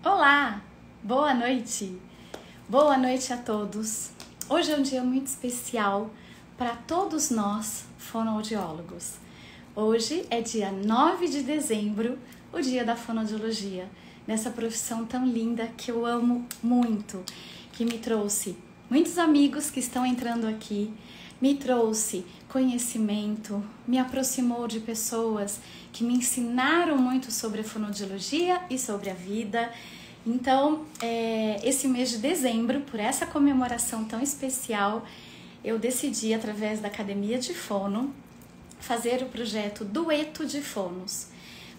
Olá, boa noite. Boa noite a todos. Hoje é um dia muito especial para todos nós, fonoaudiólogos. Hoje é dia 9 de dezembro, o dia da fonoaudiologia, nessa profissão tão linda que eu amo muito, que me trouxe muitos amigos que estão entrando aqui, me trouxe conhecimento, me aproximou de pessoas que me ensinaram muito sobre a fonoaudiologia e sobre a vida. Então, esse mês de dezembro, por essa comemoração tão especial, eu decidi, através da Academia de Fono, fazer o projeto Dueto de Fonos,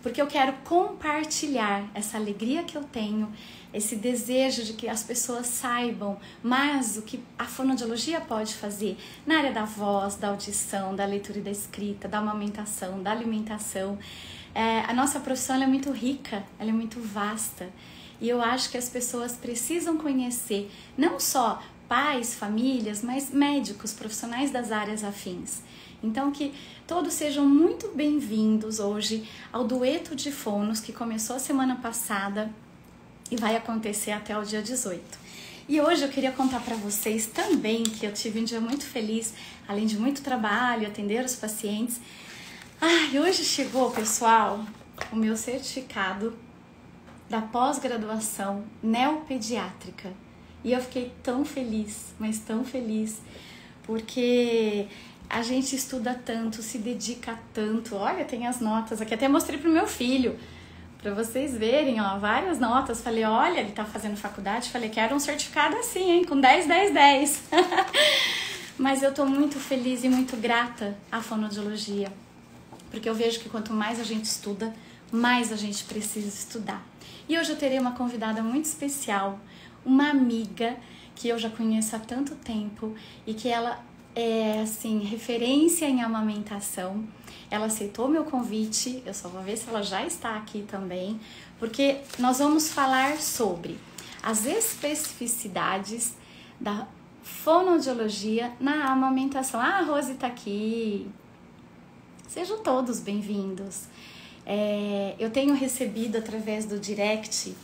porque eu quero compartilhar essa alegria que eu tenho, esse desejo de que as pessoas saibam mais o que a fonoaudiologia pode fazer na área da voz, da audição, da leitura e da escrita, da amamentação, da alimentação. A nossa profissão é muito rica, ela é muito vasta, e eu acho que as pessoas precisam conhecer não só pais, famílias, mas médicos, profissionais das áreas afins. Então, que todos sejam muito bem-vindos hoje ao Dueto de Fonos, que começou a semana passada e vai acontecer até o dia 18. E hoje eu queria contar para vocês também que eu tive um dia muito feliz, além de muito trabalho, atender os pacientes. Hoje chegou, pessoal, o meu certificado da pós-graduação neopediátrica. E eu fiquei tão feliz, mas tão feliz, porque a gente estuda tanto, se dedica tanto. Olha, tem as notas aqui, até mostrei pro meu filho, para vocês verem, ó, várias notas. Falei, olha, ele tá fazendo faculdade, falei, quero um certificado assim, hein, com 10, 10, 10. Mas eu tô muito feliz e muito grata à fonoaudiologia, porque eu vejo que quanto mais a gente estuda, mais a gente precisa estudar. E hoje eu terei uma convidada muito especial, uma amiga que eu já conheço há tanto tempo e que ela é, assim, referência em amamentação. Ela aceitou meu convite, eu só vou ver se ela já está aqui também, porque nós vamos falar sobre as especificidades da fonoaudiologia na amamentação. Ah, a Rose está aqui. Sejam todos bem-vindos. Eu tenho recebido através do direct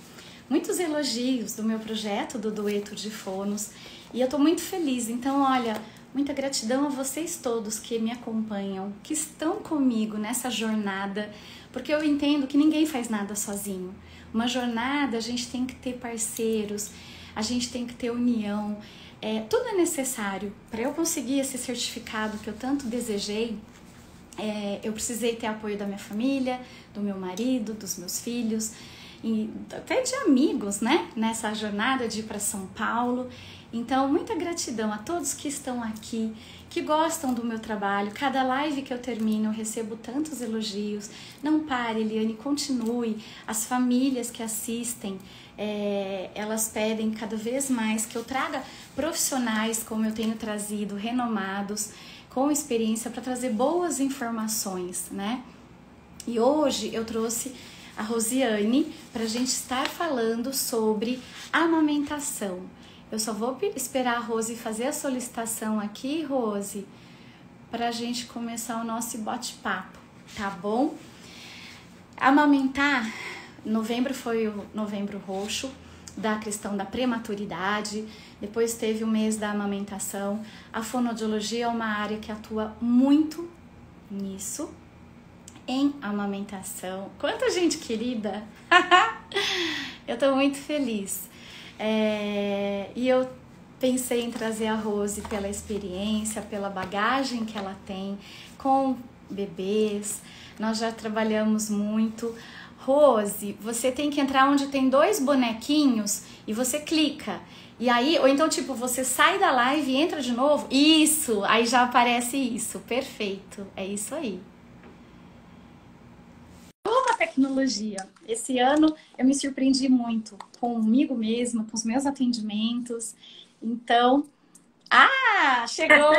muitos elogios do meu projeto do Dueto de Fonos e eu estou muito feliz. Então, olha, muita gratidão a vocês todos que me acompanham, que estão comigo nessa jornada, porque eu entendo que ninguém faz nada sozinho. Uma jornada, a gente tem que ter parceiros, a gente tem que ter união, tudo é necessário. Para eu conseguir esse certificado que eu tanto desejei, eu precisei ter apoio da minha família, do meu marido, dos meus filhos e até de amigos, né? Nessa jornada de ir para São Paulo. Então, muita gratidão a todos que estão aqui, que gostam do meu trabalho. Cada live que eu termino, eu recebo tantos elogios. Não pare, Eliane, continue. As famílias que assistem, elas pedem cada vez mais que eu traga profissionais, como eu tenho trazido, renomados, com experiência para trazer boas informações, né? E hoje eu trouxe a Rosiane para a gente estar falando sobre amamentação. Eu só vou esperar a Rose fazer a solicitação aqui, Rose, para a gente começar o nosso bate-papo, tá bom? Amamentar, novembro foi o novembro roxo, da questão da prematuridade, depois teve o mês da amamentação. A fonoaudiologia é uma área que atua muito nisso, em amamentação. Quanta gente querida! Eu tô muito feliz. E eu pensei em trazer a Rose pela experiência, pela bagagem que ela tem com bebês. Nós já trabalhamos muito. Rose, você tem que entrar onde tem 2 bonequinhos e você clica. E aí, ou então tipo, você sai da live e entra de novo. Isso, aí já aparece isso. Perfeito, é isso aí. Uma tecnologia. Esse ano eu me surpreendi muito comigo mesma, com os meus atendimentos. Então, chegou!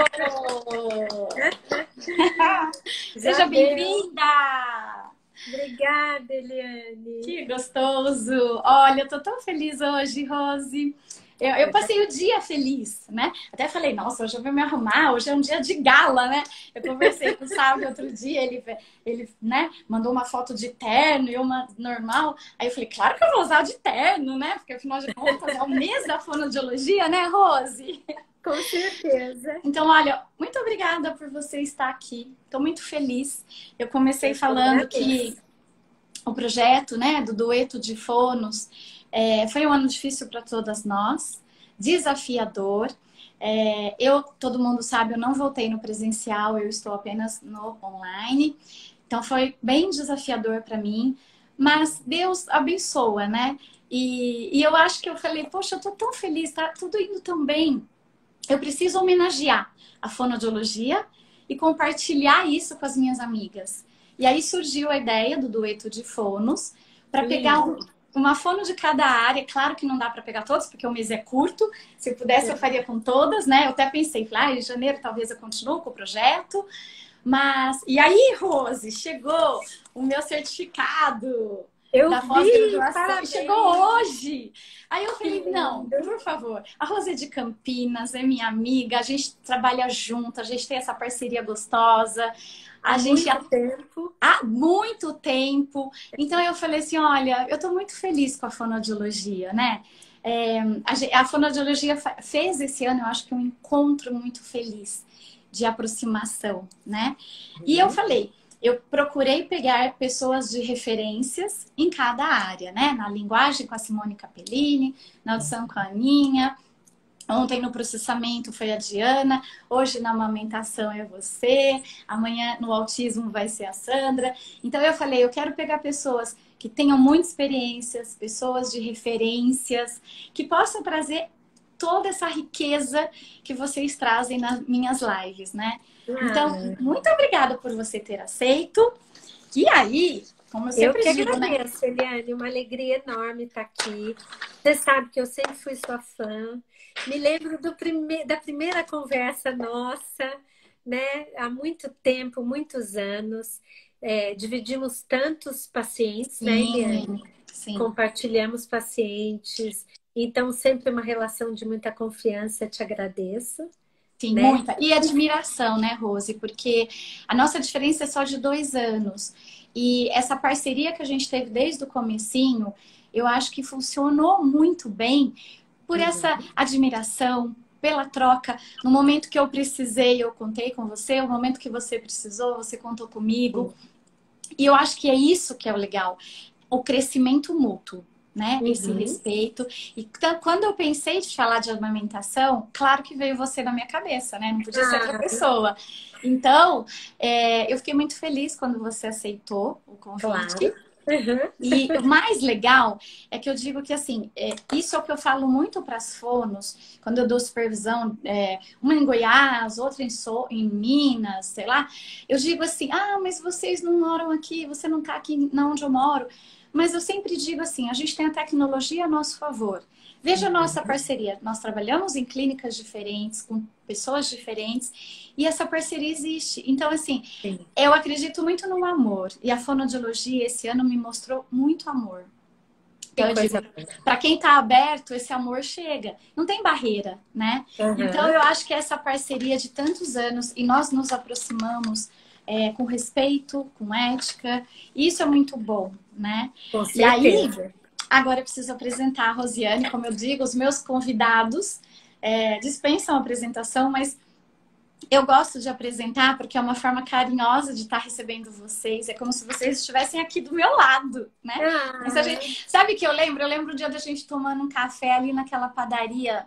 Seja bem-vinda! Obrigada, Eliane. Que gostoso! Olha, eu tô tão feliz hoje, Rose, Eu passei o dia feliz, né? Até falei, nossa, hoje eu vou me arrumar, hoje é um dia de gala, né? Eu conversei com o Sábio outro dia, ele, né, mandou uma foto de terno e uma normal. Aí eu falei, claro que eu vou usar de terno, né? Porque afinal de contas é o mês da fonoaudiologia, né, Rose? Com certeza. Então, olha, muito obrigada por você estar aqui. Estou muito feliz. Eu comecei Eu que falando que agradeço. o projeto, né, do dueto de fonos foi um ano difícil para todas nós, desafiador. Todo mundo sabe, eu não voltei no presencial, eu estou apenas no online. Então foi bem desafiador para mim, mas Deus abençoa, né? E eu acho que eu falei, poxa, eu tô tão feliz, tá tudo indo tão bem. Eu preciso homenagear a fonoaudiologia e compartilhar isso com as minhas amigas. E aí surgiu a ideia do dueto de fonos para pegar Lindo. uma fono de cada área. Claro que não dá para pegar todos, porque o mês é curto. Se eu pudesse, eu faria com todas, né? Eu até pensei, em janeiro talvez eu continue com o projeto. Mas, e aí, Rose, chegou o meu certificado Eu da vi, pós-graduação e chegou parabéns. hoje. Aí eu Que falei, não, lindo. por favor, a Rose é de Campinas, é minha amiga, a gente trabalha junto, a gente tem essa parceria gostosa, Há a gente muito tempo. há muito tempo. Então eu falei assim, olha, eu estou muito feliz com a fonoaudiologia, né? A fonoaudiologia fez esse ano, eu acho que um encontro muito feliz de aproximação, né? E eu Uhum. falei, eu procurei pegar pessoas de referências em cada área, né? Na linguagem com a Simone Capellini, na audição com a Aninha, ontem no processamento foi a Diana, hoje na amamentação é você, amanhã no autismo vai ser a Sandra. Então eu falei, eu quero pegar pessoas que tenham muitas experiências, pessoas de referências, que possam trazer toda essa riqueza que vocês trazem nas minhas lives, né? Então, Ah, muito obrigada por você ter aceito. E aí, como eu eu sempre que digo, né? agradeço, Eliane. Uma alegria enorme estar aqui. Você sabe que eu sempre fui sua fã. Me lembro da primeira conversa nossa, né? Há muito tempo, muitos anos. Dividimos tantos pacientes, né, Eliane? Sim, sim. Compartilhamos pacientes. Então, sempre uma relação de muita confiança. Te agradeço, Sim, né? muita. E admiração, né, Rose? Porque a nossa diferença é só de 2 anos. E essa parceria que a gente teve desde o comecinho, eu acho que funcionou muito bem por essa Uhum. admiração, pela troca. No momento que eu precisei, eu contei com você. No momento que você precisou, você contou comigo. E eu acho que é isso que é o legal, o crescimento mútuo, né? Esse Uhum. respeito. E quando eu pensei de falar de amamentação, claro que veio você na minha cabeça, né? Não podia ser outra Ah, pessoa. Então, eu fiquei muito feliz quando você aceitou o convite. claro. Uhum. E o mais legal é que eu digo que, assim, isso é o que eu falo muito para as fonos, quando eu dou supervisão, uma em Goiás, outra em Minas, sei lá. Eu digo assim, mas vocês não moram aqui, você não está aqui na onde eu moro. Mas eu sempre digo assim, a gente tem a tecnologia a nosso favor. Veja a nossa Uhum. parceria. Nós trabalhamos em clínicas diferentes, com pessoas diferentes, e essa parceria existe. Então, assim, Sim, eu acredito muito no amor. E a fonoaudiologia esse ano me mostrou muito amor. que Então eu digo, coisa boa. para quem está aberto, esse amor chega. Não tem barreira, né? Então Uhum. eu acho que essa parceria de tantos anos e nós nos aproximamos com respeito, com ética, isso é muito bom, né? Com E aí, certeza. agora eu preciso apresentar a Rosiane, como eu digo, os meus convidados dispensam a apresentação, mas eu gosto de apresentar porque é uma forma carinhosa de estar recebendo vocês. É como se vocês estivessem aqui do meu lado, né? Mas a Ah, gente... Sabe o que eu lembro? Eu lembro o dia da gente tomando um café ali naquela padaria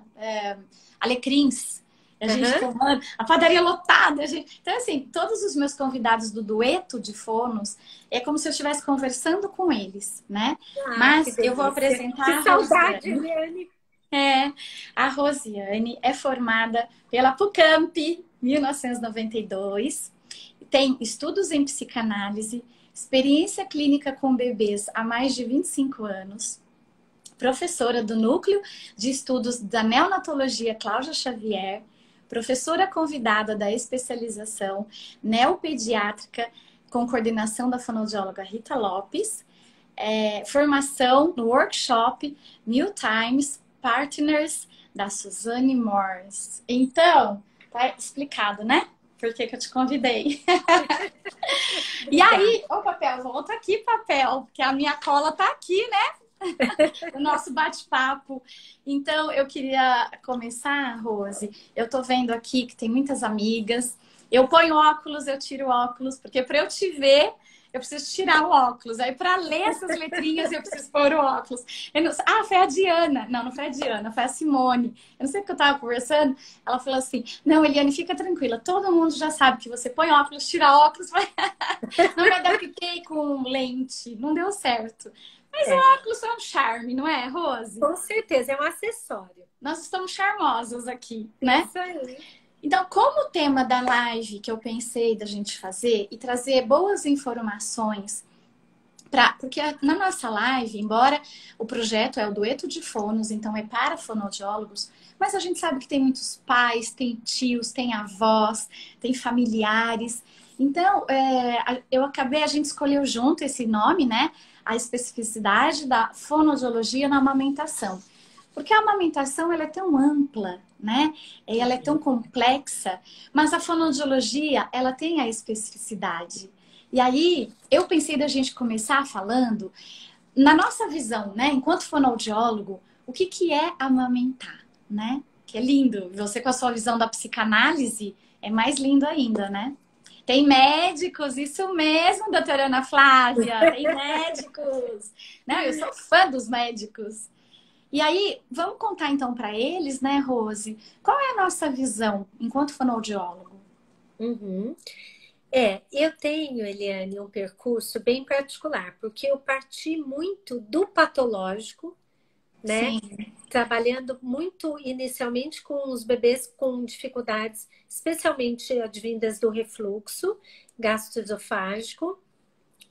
Alecrins. A gente uhum. tomando, a padaria lotada. Então, assim, todos os meus convidados do dueto de fonos é como se eu estivesse conversando com eles, né? Ah, que Mas eu vou delícia. Que apresentar a saudade, Rosiane. Eliane. A Rosiane é formada pela PUCamp 1992, tem estudos em psicanálise, experiência clínica com bebês há mais de 25 anos, professora do Núcleo de Estudos da Neonatologia Cláudia Xavier, professora convidada da especialização neopediátrica com coordenação da fonoaudióloga Rita Lopes, formação no workshop New Times Partners da Suzane Morse. Então, tá explicado, né? Por que que eu te convidei. E aí, ô papel, volta aqui, papel, porque a minha cola tá aqui, né? O nosso bate-papo. Então, eu queria começar, Rose. Eu tô vendo aqui que tem muitas amigas. Eu ponho óculos, eu tiro óculos, porque para eu te ver, eu preciso tirar o óculos. Aí, para ler essas letrinhas, eu preciso pôr o óculos. Ah, foi a Diana. Não, não foi a Diana, foi a Simone. Eu não sei o que eu tava conversando. Ela falou assim: não, Eliane, fica tranquila. Todo mundo já sabe que você põe óculos, tira óculos. Não me adaptei com lente. Não deu certo. Mas o óculos é um charme, não é, Rose? Com certeza, é um acessório. Nós estamos charmosas aqui, né? Isso aí. Então, como o tema da live que eu pensei da gente fazer e trazer boas informações, porque na nossa live, embora o projeto é o dueto de fonos, então é para fonoaudiólogos, mas a gente sabe que tem muitos pais, tem tios, tem avós, tem familiares. Então, a gente escolheu junto esse nome, né? A especificidade da fonoaudiologia na amamentação. Porque a amamentação ela é tão ampla, né? Ela é tão complexa, mas a fonoaudiologia ela tem a especificidade. E aí, eu pensei da gente começar falando, na nossa visão, né? Enquanto fonoaudiólogo, o que que é amamentar, né? Que é lindo. Você com a sua visão da psicanálise, é mais lindo ainda, né? Tem médicos, isso mesmo, doutora Ana Flávia, tem médicos. Não, eu sou fã dos médicos. E aí, vamos contar então para eles, né, Rose? Qual é a nossa visão enquanto fonoaudiólogo? Uhum. Eu tenho, Eliane, um percurso bem particular, porque eu parti muito do patológico, né? Sim. Trabalhando muito inicialmente com os bebês com dificuldades, especialmente advindas do refluxo gastroesofágico.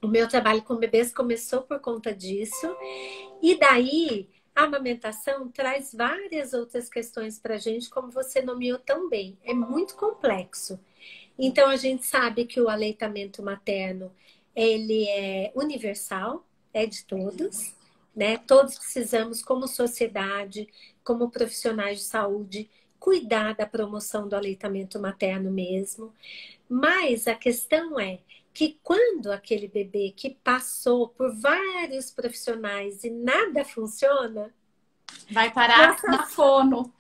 O meu trabalho com bebês começou por conta disso. E daí, a amamentação traz várias outras questões para a gente, como você nomeou tão bem. É muito complexo. Então, a gente sabe que o aleitamento materno, ele é universal, é de todos, né? Todos precisamos, como sociedade, como profissionais de saúde, cuidar da promoção do aleitamento materno mesmo. Mas a questão é que quando aquele bebê que passou por vários profissionais e nada funciona, Vai parar na fono.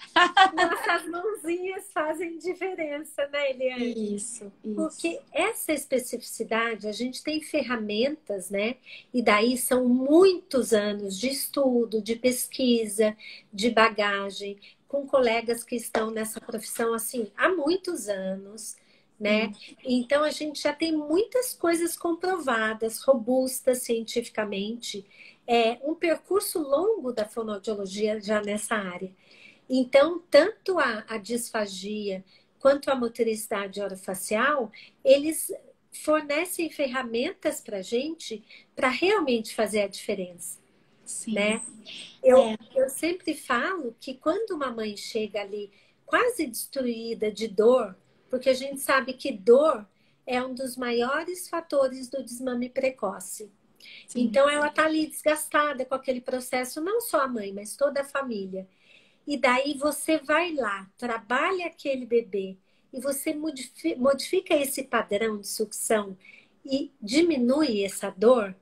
nossas mãozinhas fazem diferença, né, Eliane? Isso. Porque essa especificidade, a gente tem ferramentas, né? E daí são muitos anos de estudo, de pesquisa, de bagagem, com colegas que estão nessa profissão assim há muitos anos, né? Então a gente já tem muitas coisas comprovadas, robustas cientificamente, um percurso longo da fonoaudiologia já nessa área. Então, tanto a disfagia quanto a motricidade orofacial, eles fornecem ferramentas para a gente para realmente fazer a diferença. Sim. Né? Eu sempre falo que quando uma mãe chega ali quase destruída de dor, porque a gente sabe que dor é um dos maiores fatores do desmame precoce. Sim. Então, ela está ali desgastada com aquele processo, não só a mãe, mas toda a família. E daí você vai lá, trabalha aquele bebê e você modifica esse padrão de sucção e diminui essa dor,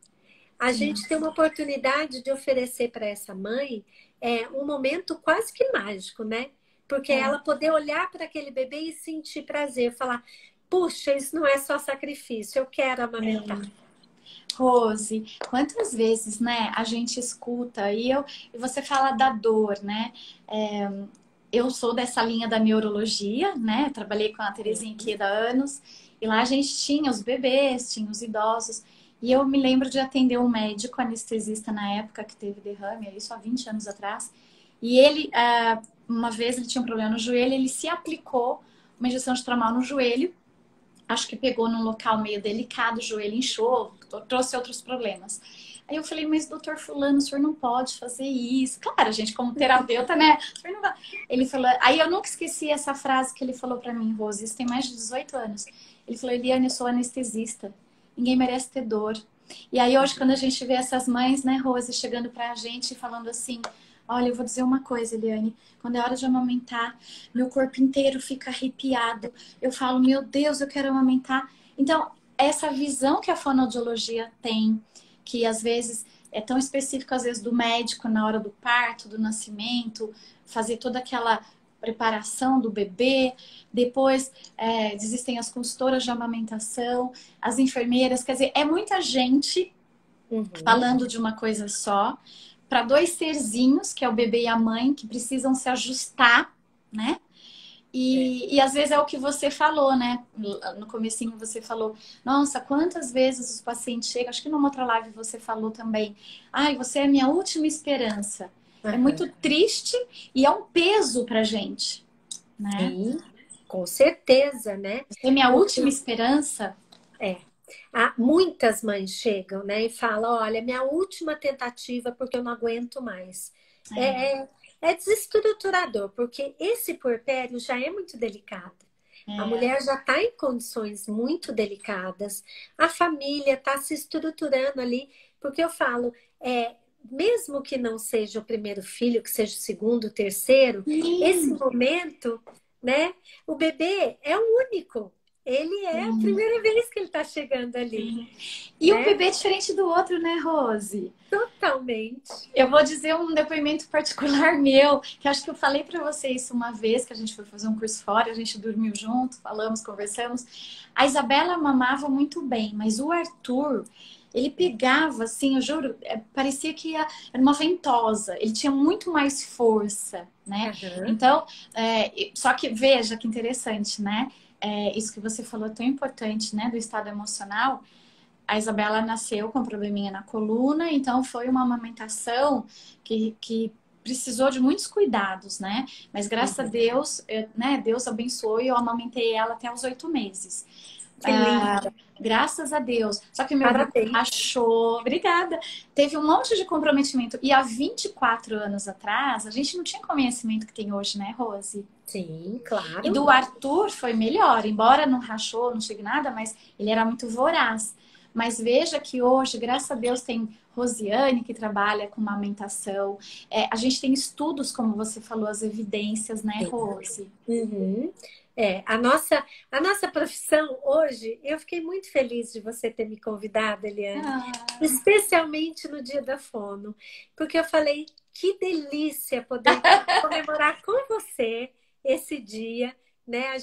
a gente tem uma oportunidade de oferecer para essa mãe um momento quase que mágico, né? Porque ela poder olhar para aquele bebê e sentir prazer, falar, puxa, isso não é só sacrifício, eu quero amamentar. Rose, quantas vezes, né, a gente escuta e você fala da dor, né? Eu sou dessa linha da neurologia, né? Trabalhei com a Terezinha Queda há anos e lá a gente tinha os bebês, tinha os idosos. E eu me lembro de atender um médico anestesista na época que teve derrame, isso há 20 anos atrás. E ele, uma vez, ele tinha um problema no joelho, ele se aplicou uma injeção de tramal no joelho. Acho que pegou num local meio delicado, o joelho inchou, trouxe outros problemas. Aí eu falei, mas doutor fulano, o senhor não pode fazer isso. Claro, gente, como terapeuta, né? Ele falou, aí eu nunca esqueci essa frase que ele falou pra mim, Rose, isso tem mais de 18 anos. Ele falou, Eliane, eu sou anestesista, ninguém merece ter dor. E aí hoje, quando a gente vê essas mães, né, Rose, chegando pra gente e falando assim, Olha, eu vou dizer uma coisa, Eliane. Quando é hora de amamentar, meu corpo inteiro fica arrepiado. Eu falo, meu Deus, eu quero amamentar. Então, essa visão que a fonoaudiologia tem, que às vezes é tão específica, às vezes, do médico na hora do parto, do nascimento, fazer toda aquela preparação do bebê. Depois, existem as consultoras de amamentação, as enfermeiras. Quer dizer, é muita gente Uhum. falando de uma coisa só, para dois serzinhos, que é o bebê e a mãe, que precisam se ajustar, né? É. E às vezes é o que você falou, né? No comecinho você falou, nossa, quantas vezes os pacientes chegam, acho que numa outra live você falou também, ai, você é a minha última esperança. É Aham. muito triste e é um peso pra gente, né? Sim, com certeza, né? Você é minha última Porque esperança. é, muitas mães chegam, né, e falam, olha, minha última tentativa porque eu não aguento mais. É, É, é desestruturador, porque esse puerpério já é muito delicado. A é, mulher já está em condições muito delicadas, a família está se estruturando ali, porque eu falo, mesmo que não seja o primeiro filho, que seja o segundo, o terceiro, esse sim, momento, né, o bebê é o único. Ele é a sim. primeira vez que ele está chegando ali, Sim. E um né? bebê é diferente do outro, né, Rose? Totalmente. Eu vou dizer um depoimento particular meu, que acho que eu falei para você isso uma vez, que a gente foi fazer um curso fora, a gente dormiu junto, falamos, conversamos. A Isabela mamava muito bem, mas o Arthur, ele pegava, assim, eu juro, parecia que era uma ventosa. Ele tinha muito mais força, né? Aham. Então, só que veja que interessante, né? Isso que você falou é tão importante, né? Do estado emocional. A Isabela nasceu com um probleminha na coluna, então foi uma amamentação que precisou de muitos cuidados, né? Mas graças a Uhum. Deus, né? Deus abençoou e eu amamentei ela até os 8 meses. Que lindo. Graças a Deus. Só que meu bico Parabéns. rachou, obrigada. Teve um monte de comprometimento. E há 24 anos atrás, a gente não tinha conhecimento que tem hoje, né, Rose? Sim, E claro. do Arthur foi melhor, embora não rachou, não chegue nada, mas ele era muito voraz. Mas veja que hoje, graças a Deus, tem Rosiane que trabalha com amamentação. A gente tem estudos, como você falou, as evidências, né, Sim. Rose? Uhum. A nossa profissão hoje, eu fiquei muito feliz de você ter me convidado, Eliane, Ah, especialmente no dia da fono, porque eu falei, que delícia poder comemorar com você esse dia, né?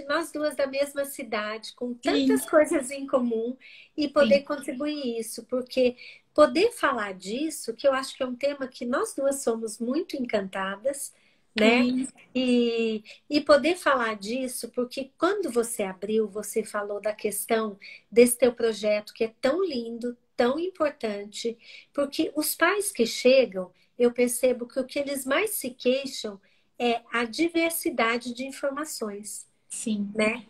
Nós duas da mesma cidade, com sim, tantas coisas em comum, e poder sim, contribuir isso, porque poder falar disso, que eu acho que é um tema que nós duas somos muito encantadas, né? sim. E poder falar disso, porque quando você abriu, você falou da questão desse teu projeto que é tão lindo, tão importante, porque os pais que chegam, eu percebo que o que eles mais se queixam é a diversidade de informações, Sim. né?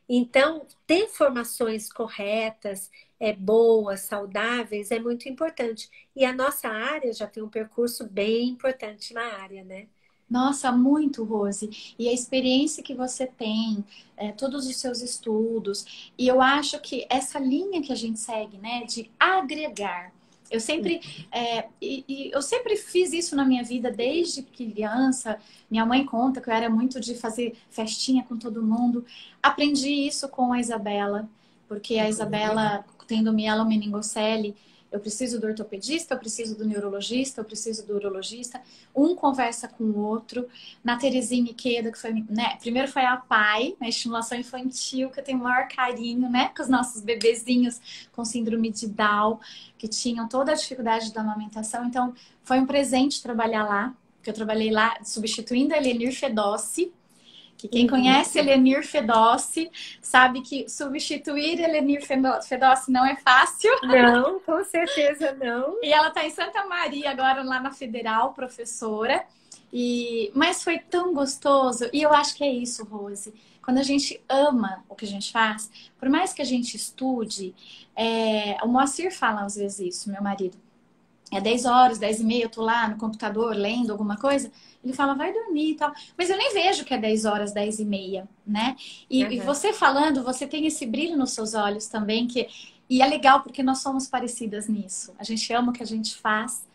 Então, ter informações corretas, boas, saudáveis, é muito importante. E a nossa área já tem um percurso bem importante na área, né? Nossa, muito, Rose. E a experiência que você tem, todos os seus estudos, e eu acho que essa linha que a gente segue, né, de agregar. Eu sempre, e eu sempre fiz isso na minha vida desde criança. Minha mãe conta que eu era muito de fazer festinha com todo mundo. Aprendi isso com a Isabela, porque a Uhum. Isabela, tendo mielomeningocele, eu preciso do ortopedista, eu preciso do neurologista, eu preciso do urologista. Um conversa com o outro. Na Terezinha Iqueda, que foi, né? Primeiro foi a PAI, na estimulação infantil, que eu tenho o maior carinho, né? Com os nossos bebezinhos com síndrome de Down, que tinham toda a dificuldade da amamentação. Então, foi um presente trabalhar lá, que eu trabalhei lá substituindo a Elenir Fedossi, que quem Uhum. conhece Elenir Fedossi sabe que substituir Elenir Fedossi não é fácil. Não, com certeza não. E ela está em Santa Maria agora, lá na Federal, professora. Mas foi tão gostoso. E eu acho que é isso, Rose. Quando a gente ama o que a gente faz, por mais que a gente estude, o Moacir fala às vezes isso, meu marido. É 10 horas, 10 e meia, eu tô lá no computador lendo alguma coisa. Ele fala, vai dormir e tal. Mas eu nem vejo que é 10 horas, 10 e meia, né? E Aham. você falando, você tem esse brilho nos seus olhos também, e é legal porque nós somos parecidas nisso. A gente ama o que a gente faz.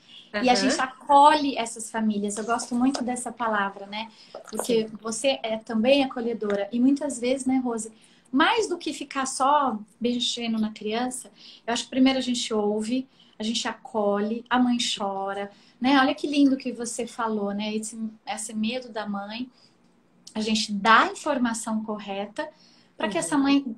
E a gente Aham. acolhe essas famílias. Eu gosto muito dessa palavra, né? Porque Sim. você é também acolhedora. E muitas vezes, né, Rose, mais do que ficar só mexendo na criança, eu acho que primeiro a gente ouve, a gente acolhe, a mãe chora, né? Olha que lindo que você falou, né? Esse medo da mãe, a gente dá a informação correta para que essa Uhum. mãe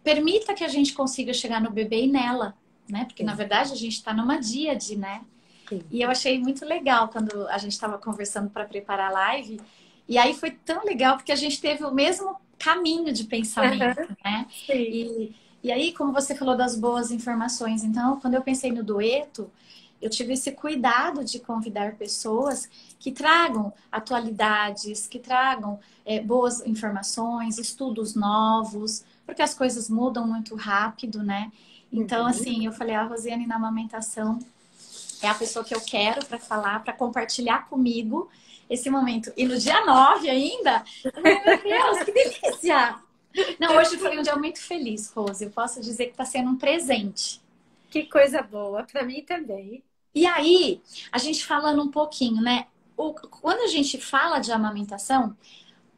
permita que a gente consiga chegar no bebê e nela, né? Porque na Sim, verdade a gente está numa díade, né? sim. E eu achei muito legal quando a gente estava conversando para preparar a live. E aí foi tão legal porque a gente teve o mesmo caminho de pensamento, Aham. né? Sim. E aí, como você falou das boas informações, então, quando eu pensei no dueto, eu tive esse cuidado de convidar pessoas que tragam atualidades, que tragam boas informações, estudos novos, porque as coisas mudam muito rápido, né? Então, Uhum. assim, eu falei, a Rosiane na amamentação é a pessoa que eu quero para falar, para compartilhar comigo esse momento. E no dia 9 ainda, eu falei, meu Deus, que delícia! Não, hoje foi um dia muito feliz, Rose. Eu posso dizer que está sendo um presente. Que coisa boa, para mim também. E aí, a gente falando um pouquinho, né? Quando a gente fala de amamentação,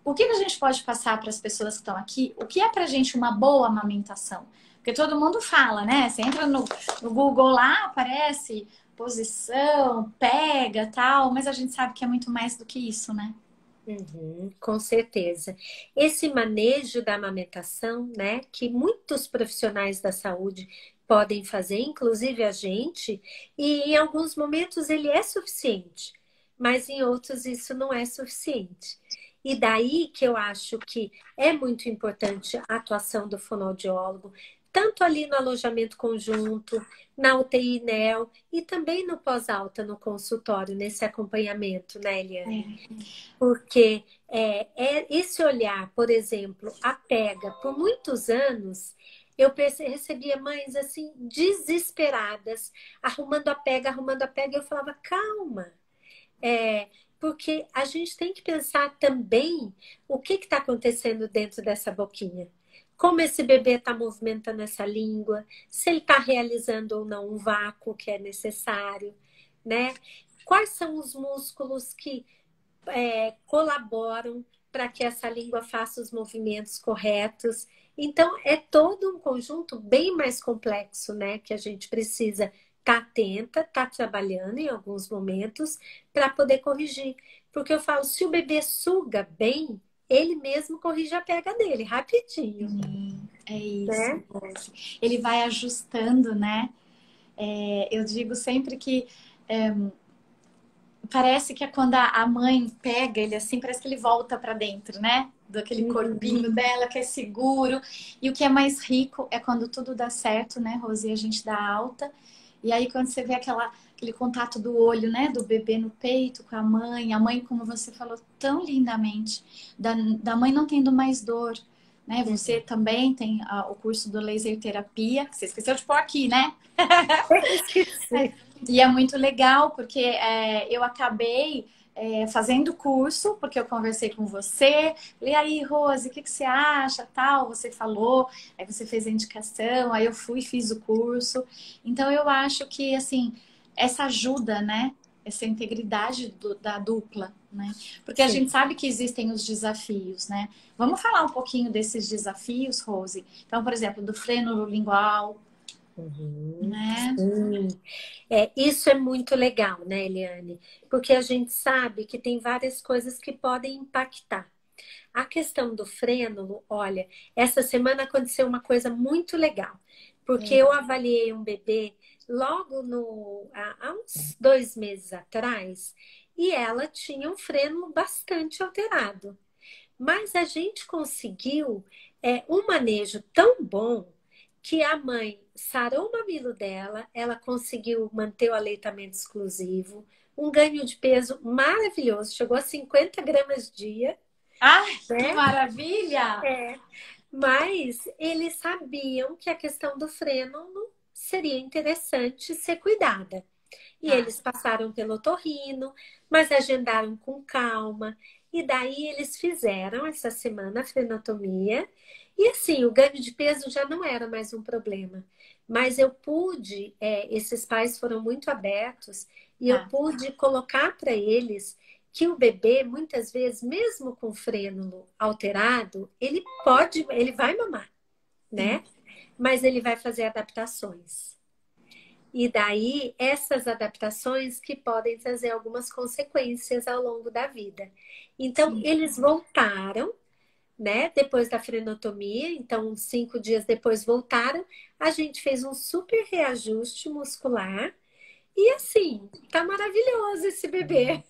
o que a gente pode passar para as pessoas que estão aqui? O que é para a gente uma boa amamentação? Porque todo mundo fala, né? Você entra no Google lá, aparece posição, pega, tal, mas a gente sabe que é muito mais do que isso, né? Uhum, com certeza. Esse manejo da amamentação, né, que muitos profissionais da saúde podem fazer, inclusive a gente, e em alguns momentos ele é suficiente, mas em outros isso não é suficiente. E daí que eu acho que é muito importante a atuação do fonoaudiólogo, tanto ali no alojamento conjunto, na UTI NEO e também no pós-alta, no consultório, nesse acompanhamento, né, Eliane? É. Porque esse olhar, por exemplo, a pega, por muitos anos, eu recebia mães assim, desesperadas, arrumando a pega, e eu falava, calma, porque a gente tem que pensar também o que está acontecendo dentro dessa boquinha. Como esse bebê está movimentando essa língua, se ele está realizando ou não um vácuo que é necessário, né? Quais são os músculos que colaboram para que essa língua faça os movimentos corretos. Então, é todo um conjunto bem mais complexo, né? Que a gente precisa estar atenta, estar trabalhando em alguns momentos para poder corrigir. Porque eu falo, se o bebê suga bem, ele mesmo corrige a pega dele rapidinho, Sim, é isso, né? Rose. Ele vai ajustando, né? Eu digo sempre que parece que é quando a mãe pega ele assim, parece que ele volta para dentro, né? Daquele Uhum. corpinho dela que é seguro. E o que é mais rico é quando tudo dá certo, né, Rose? E a gente dá alta. E aí quando você vê aquele contato do olho, né, do bebê no peito com a mãe, como você falou tão lindamente, da mãe não tendo mais dor. Né? Você Uhum. também tem o curso do laser terapia, que você esqueceu de pôr aqui, né? Esqueci. E é muito legal, porque eu acabei fazendo curso, porque eu conversei com você. Falei, aí, Rose, o que você acha? Tal, você falou, aí você fez a indicação, aí eu fui e fiz o curso. Então, eu acho que, assim, essa ajuda, né? Essa integridade da dupla, né? Porque a Sim. gente sabe que existem os desafios, né? Vamos falar um pouquinho desses desafios, Rose? Então, por exemplo, do freno lingual, Uhum. né? Sim. Isso é muito legal, né, Eliane? Porque a gente sabe que tem várias coisas que podem impactar. A questão do frênulo, olha, essa semana aconteceu uma coisa muito legal, porque eu avaliei um bebê logo há uns 2 meses atrás e ela tinha um frênulo bastante alterado. Mas a gente conseguiu um manejo tão bom que a mãe sarou o mamilo dela, ela conseguiu manter o aleitamento exclusivo, um ganho de peso maravilhoso, chegou a 50 gramas dia, Ai, que né? maravilha! Mas eles sabiam que a questão do freno seria interessante ser cuidada. E Tá. eles passaram pelo otorrino, mas agendaram com calma. E daí eles fizeram essa semana a frenotomia. E assim, o ganho de peso já não era mais um problema. Mas eu pude, esses pais foram muito abertos e eu Tá. pude colocar para eles que o bebê, muitas vezes, mesmo com frênulo alterado, ele vai mamar, Sim. né? Mas ele vai fazer adaptações. E daí, essas adaptações que podem trazer algumas consequências ao longo da vida. Então, Sim. eles voltaram, né? Depois da frenotomia, então 5 dias depois voltaram, a gente fez um super reajuste muscular e assim, tá maravilhoso esse bebê.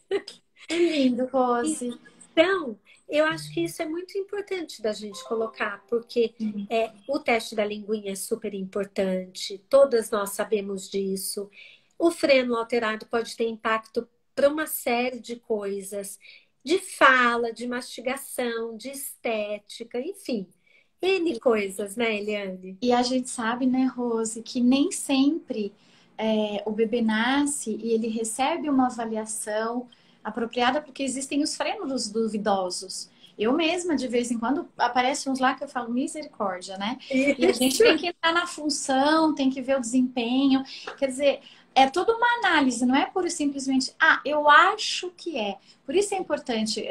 Que lindo, Rose. Então, eu acho que isso é muito importante da gente colocar, porque Sim. o teste da linguinha é super importante, todas nós sabemos disso. O freno alterado pode ter impacto para uma série de coisas, de fala, de mastigação, de estética, enfim, N coisas, né, Eliane? E a gente sabe, né, Rose, que nem sempre o bebê nasce e ele recebe uma avaliação apropriada, porque existem os frênulos duvidosos. Eu mesma, de vez em quando, aparecem uns lá que eu falo misericórdia, né? E a gente Isso. tem que entrar na função, tem que ver o desempenho. Quer dizer, é toda uma análise, não é pura e simplesmente, eu acho que é. Por isso é importante,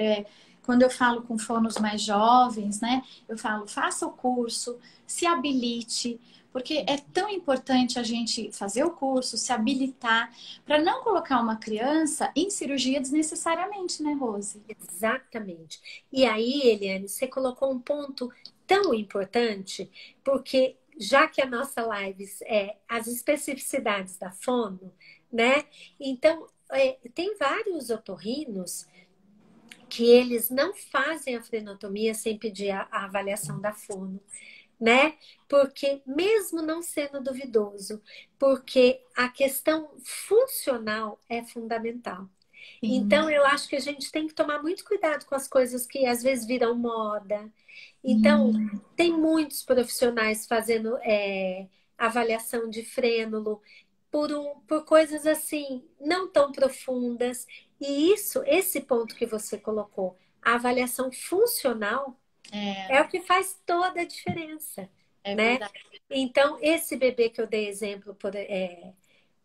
quando eu falo com fonos mais jovens, né? Eu falo, faça o curso, se habilite, porque é tão importante a gente fazer o curso, se habilitar, para não colocar uma criança em cirurgia desnecessariamente, né, Rose? Exatamente. E aí, Eliane, você colocou um ponto tão importante, porque já que a nossa live é as especificidades da fono, né? Então, tem vários otorrinos que eles não fazem a frenotomia sem pedir a avaliação da fono, né? Porque mesmo não sendo duvidoso, porque a questão funcional é fundamental. Sim. Então, eu acho que a gente tem que tomar muito cuidado com as coisas que às vezes viram moda. Então, Hum, tem muitos profissionais fazendo avaliação de frênulo por coisas assim, não tão profundas. E esse ponto que você colocou, a avaliação funcional, é o que faz toda a diferença, é né? verdade. Então, esse bebê que eu dei exemplo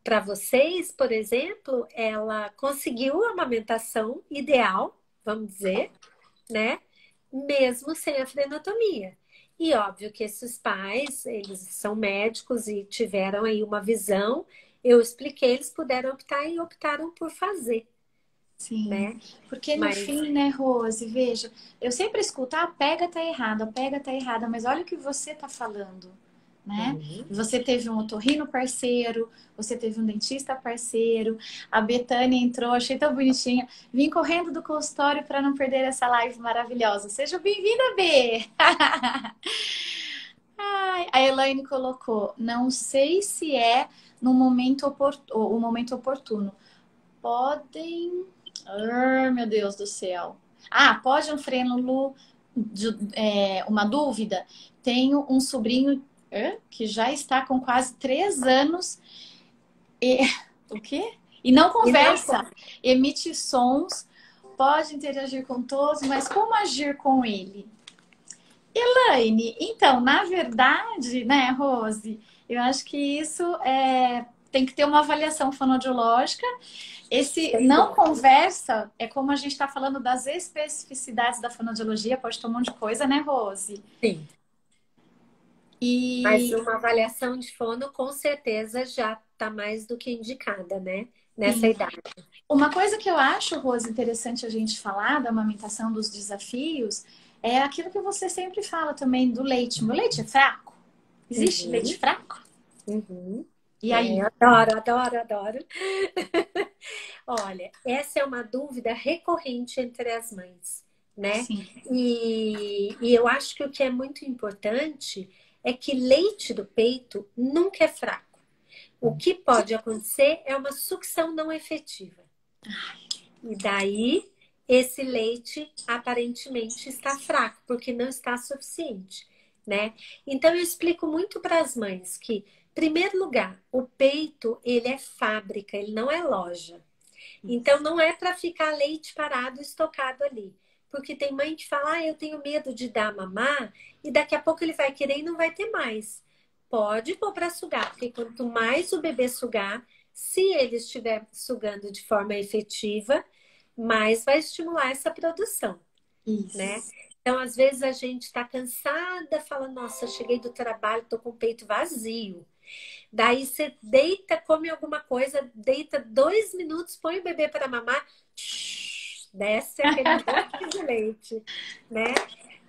para vocês, por exemplo, ela conseguiu a amamentação ideal, vamos dizer, né? Mesmo sem a frenotomia. E óbvio que esses pais, eles são médicos e tiveram aí uma visão. Eu expliquei, eles puderam optar e optaram por fazer, Sim, né? porque no Mas fim, né, Rose, veja, eu sempre escuto, a pega tá errada, a pega tá errada, mas olha o que você tá falando, né? uhum, Você teve um otorrino parceiro, você teve um dentista parceiro, a Betânia entrou, achei tão bonitinha, vim correndo do consultório para não perder essa live maravilhosa. Seja bem-vinda, B! Ai, a Elaine colocou, não sei se é no momento o momento oportuno. Podem. Meu Deus do céu. Pode um frênulo. Uma dúvida. Tenho um sobrinho que já está com quase 3 anos e. O quê? E não e não, conversa. Emite sons. Pode interagir com todos, mas como agir com ele? Elaine, então, na verdade, né, Rose, eu acho que isso tem que ter uma avaliação fonoaudiológica. Esse não conversa é como a gente está falando das especificidades da fonoaudiologia, pode ter um monte de coisa, né, Rose? sim. Mas E uma avaliação de fono com certeza já está mais do que indicada, né? Nessa sim, idade. uma coisa que eu acho, Rose, interessante a gente falar da amamentação dos desafios é aquilo que você sempre fala também do leite. Meu leite é fraco? Existe leite Uhum, fraco? uhum. E aí? Adoro, adoro, adoro. Olha, essa é uma dúvida recorrente entre as mães, né? Sim. E eu acho que o que é muito importante é que leite do peito nunca é fraco. O que pode acontecer é uma sucção não efetiva. E daí, esse leite aparentemente está fraco, porque não está suficiente, né? Então, eu explico muito para as mães que, em primeiro lugar, o peito, ele é fábrica, ele não é loja. Então, não é para ficar leite parado, estocado ali. Porque tem mãe que fala, eu tenho medo de dar mamar, e daqui a pouco ele vai querer e não vai ter mais. pode pôr para sugar, porque quanto mais o bebê sugar, se ele estiver sugando de forma efetiva, mais vai estimular essa produção, né? Isso. Então, às vezes a gente está cansada, fala, nossa, cheguei do trabalho, tô com o peito vazio. Daí você deita, come alguma coisa, deita 2 minutos, põe o bebê para mamar, desce aquele monte de leite, né?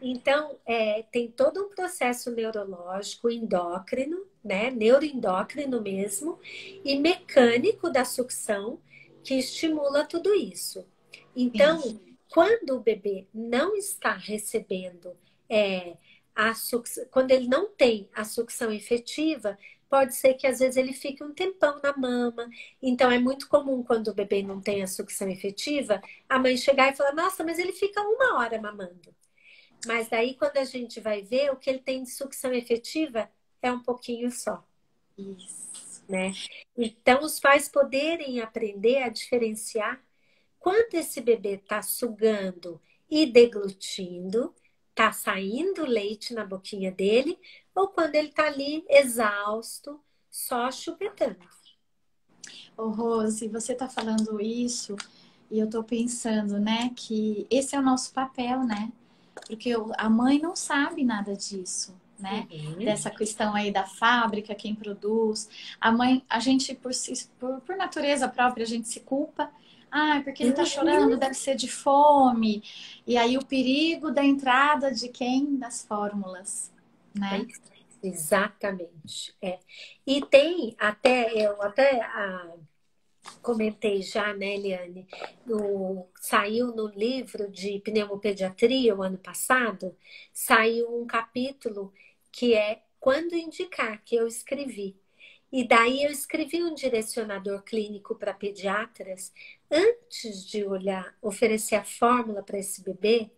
Então, tem todo um processo neurológico, endócrino, né? Neuroendócrino mesmo, e mecânico da sucção que estimula tudo isso. Então, Sim. quando o bebê não está recebendo a sucção, quando ele não tem a sucção efetiva, pode ser que às vezes ele fique um tempão na mama. Então, é muito comum quando o bebê não tem a sucção efetiva, a mãe chegar e falar, nossa, mas ele fica 1 hora mamando. Mas daí, quando a gente vai ver, o que ele tem de sucção efetiva é um pouquinho só, Isso. né? Então, os pais poderem aprender a diferenciar quando esse bebê está sugando e deglutindo, está saindo leite na boquinha dele, ou quando ele está ali exausto, só chupetando. Ô, Rose, você tá falando isso e eu tô pensando, né, que esse é o nosso papel, né? Porque a mãe não sabe nada disso, né? Uhum. Dessa questão aí da fábrica, quem produz. A mãe, a gente, por natureza própria, a gente se culpa. Ah, porque ele tá chorando, deve ser de fome. E aí o perigo da entrada de quem? Das fórmulas, né? Exatamente. E tem até, eu até comentei já, né, Eliane, saiu no livro de pneumopediatria o ano passado, saiu um capítulo que é Quando Indicar, que eu escrevi. E daí eu escrevi um direcionador clínico para pediatras, antes de olhar, oferecer a fórmula para esse bebê,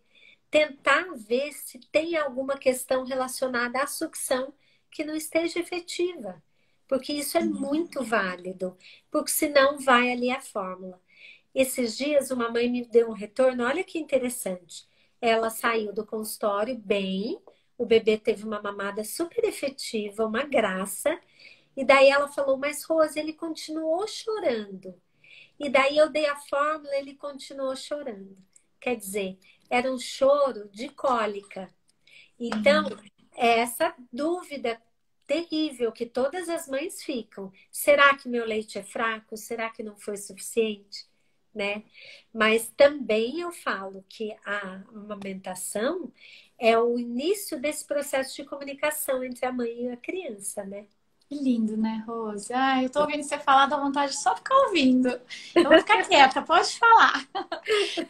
tentar ver se tem alguma questão relacionada à sucção que não esteja efetiva. Porque isso é muito válido, porque senão vai ali a fórmula. Esses dias uma mãe me deu um retorno, olha que interessante. Ela saiu do consultório bem, o bebê teve uma mamada super efetiva, uma graça, e daí ela falou, mas Rose, ele continuou chorando. E daí eu dei a fórmula, ele continuou chorando. Quer dizer, era um choro de cólica. Então, é essa dúvida terrível que todas as mães ficam. Será que meu leite é fraco? Será que não foi suficiente? Né? Mas também eu falo que a amamentação é o início desse processo de comunicação entre a mãe e a criança, né? Que lindo, né, Rose? Ai, eu tô ouvindo você falar, dá vontade de só ficar ouvindo. Eu vou ficar quieta, pode falar.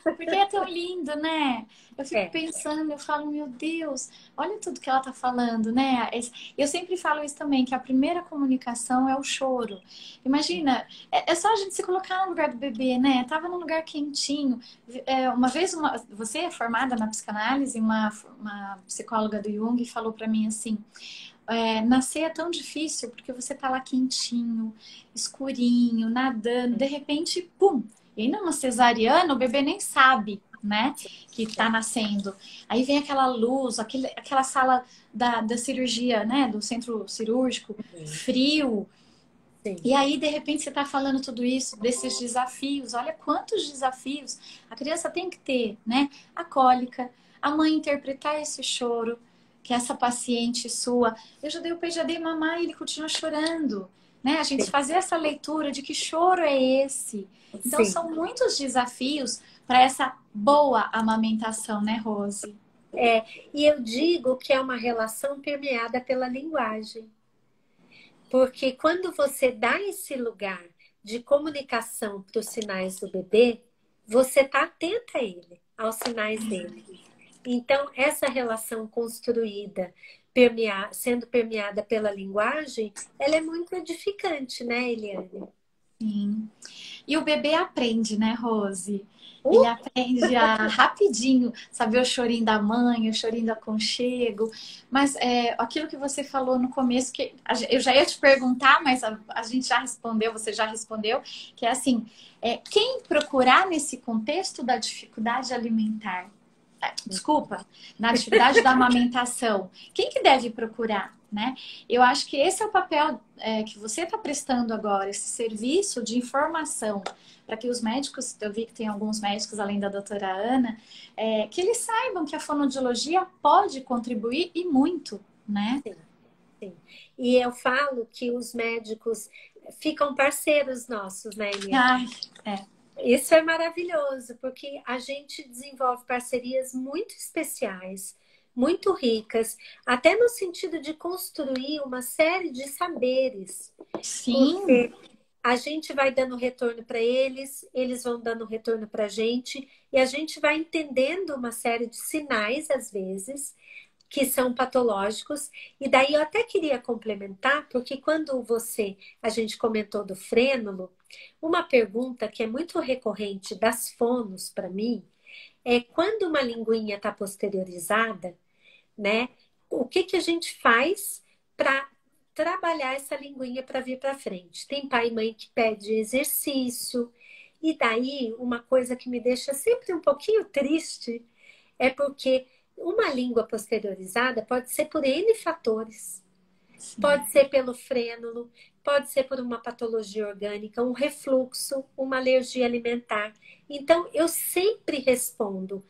Porque é tão lindo, né? Eu fico É, pensando, eu falo, meu Deus, olha tudo que ela tá falando, né? Eu sempre falo isso também, que a primeira comunicação é o choro. Imagina, é só a gente se colocar no lugar do bebê, né? Tava num lugar quentinho. Uma vez, você é formada na psicanálise, uma psicóloga do Jung falou pra mim assim, nascer é tão difícil porque você tá lá quentinho, escurinho, nadando, de repente, pum! E ainda uma cesariana, o bebê nem sabe, né, que tá nascendo. Aí vem aquela luz, aquela sala da cirurgia, né, do centro cirúrgico, frio. sim. E aí, de repente, você tá falando tudo isso, desses desafios. Olha quantos desafios a criança tem que ter, né? A cólica, a mãe interpretar esse choro, que essa paciente sua, já dei mamar e ele continua chorando, né? A gente fazer essa leitura de que choro é esse. Então, Sim. são muitos desafios para essa boa amamentação, né, Rose? E eu digo que é uma relação permeada pela linguagem. Porque quando você dá esse lugar de comunicação para os sinais do bebê, você está atenta a ele, aos sinais dele. Então, essa relação construída, sendo permeada pela linguagem, ela é muito edificante, né, Eliane? Sim. E o bebê aprende, né, Rose? Ele aprende a rapidinho saber o chorinho da mãe, o chorinho do aconchego. Mas aquilo que você falou no começo, que eu já ia te perguntar, mas a gente já respondeu, você já respondeu, que é assim, quem procurar nesse contexto da dificuldade alimentar, desculpa, na dificuldade da amamentação, quem que deve procurar? né? Eu acho que esse é o papel que você está prestando agora, esse serviço de informação, para que os médicos, eu vi que tem alguns médicos, além da doutora Ana, que eles saibam que a fonoaudiologia pode contribuir e muito, né? Sim, sim. E eu falo que os médicos ficam parceiros nossos, né, Eliane? Ai, é. Isso é maravilhoso, porque a gente desenvolve parcerias muito especiais, muito ricas, até no sentido de construir uma série de saberes, Sim, porque a gente vai dando retorno para eles, eles vão dando retorno para a gente, e a gente vai entendendo uma série de sinais, às vezes, que são patológicos. E daí eu até queria complementar, porque quando a gente comentou do frênulo, uma pergunta que é muito recorrente das fonos para mim é quando uma linguinha está posteriorizada, né? O que que a gente faz para trabalhar essa linguinha para vir para frente? Tem pai e mãe que pede exercício. E daí, uma coisa que me deixa sempre um pouquinho triste é porque uma língua posteriorizada pode ser por N fatores. sim. Pode ser pelo frênulo, pode ser por uma patologia orgânica, um refluxo, uma alergia alimentar. Então, eu sempre respondo: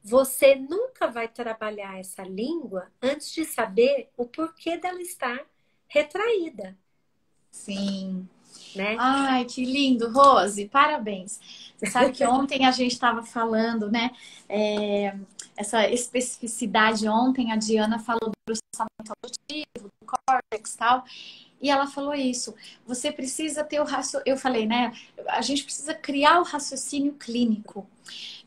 você nunca vai trabalhar essa língua antes de saber o porquê dela estar retraída, Sim. né? Ai, que lindo, Rose, parabéns. Você sabe que ontem a gente estava falando, né? Essa especificidade ontem, a Diana falou do processamento auditivo, do córtex e tal, e ela falou isso. Você precisa ter o raciocínio. Eu falei, né? A gente precisa criar o raciocínio clínico.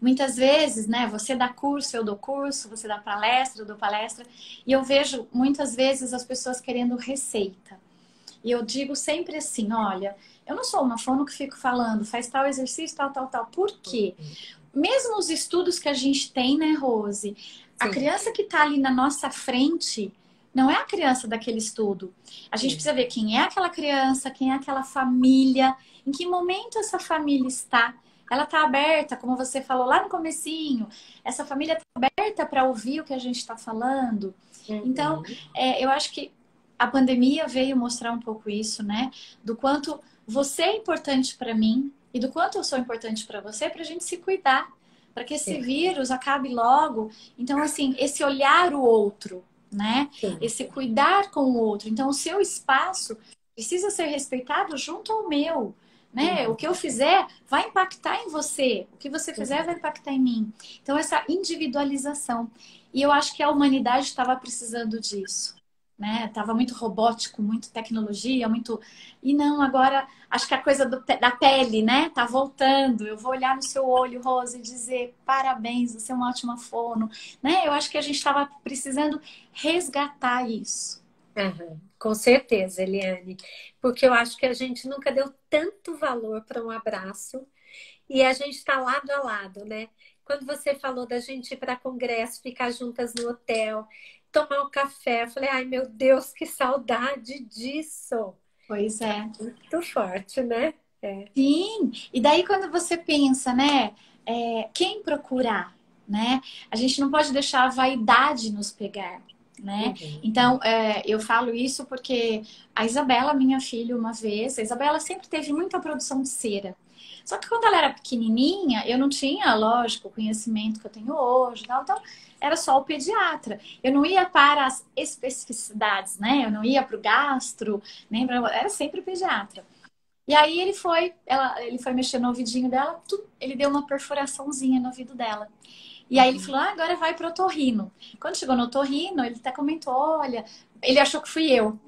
Muitas vezes, né? Você dá curso, eu dou curso, você dá palestra, eu dou palestra, e eu vejo muitas vezes as pessoas querendo receita. E eu digo sempre assim, olha, eu não sou uma fono que fico falando, faz tal exercício, tal, tal, tal. Por quê? Mesmo os estudos que a gente tem, né, Rose? A Sim, criança que está ali na nossa frente não é a criança daquele estudo. A gente sim, precisa ver quem é aquela criança, quem é aquela família, em que momento essa família está. Ela está aberta, como você falou lá no comecinho, essa família está aberta para ouvir o que a gente está falando. Então, uhum, eu acho que a pandemia veio mostrar um pouco isso, né? Do quanto você é importante para mim e do quanto eu sou importante para você, para a gente se cuidar, para que esse sim, vírus acabe logo. Então, assim, esse olhar o outro, né? sim, Esse cuidar com o outro. Então, o seu espaço precisa ser respeitado junto ao meu. Né? O uhum, que eu fizer vai impactar em você, o que você fizer vai impactar em mim. Então, essa individualização. E eu acho que a humanidade estava precisando disso, né? Tava muito robótico, muito tecnologia, muito. E não, agora acho que a coisa da pele, né? Tá voltando. Eu vou olhar no seu olho, Rose, e dizer parabéns, você é uma ótima fono, né? Eu acho que a gente estava precisando resgatar isso. aham. Com certeza, Eliane, porque eu acho que a gente nunca deu tanto valor para um abraço e a gente está lado a lado, né? Quando você falou da gente ir para congresso, ficar juntas no hotel, tomar um café, eu falei, ai meu Deus, que saudade disso! Pois é. Muito forte, né? É. Sim, e daí quando você pensa, né, quem procurar, né? A gente não pode deixar a vaidade nos pegar, né? Uhum. Então, eu falo isso porque a Isabela, minha filha, uma vez, a Isabela sempre teve muita produção de cera. Só que quando ela era pequenininha, eu não tinha, lógico, o conhecimento que eu tenho hoje, tal, então era só o pediatra. Eu não ia para as especificidades, né? Eu não ia para o gastro, era sempre o pediatra. E aí ele foi mexer no ouvidinho dela, ele deu uma perfuraçãozinha no ouvido dela. E aí ele Uhum. falou, agora vai pro otorrino. Quando chegou no otorrino, ele até comentou, olha, ele achou que fui eu.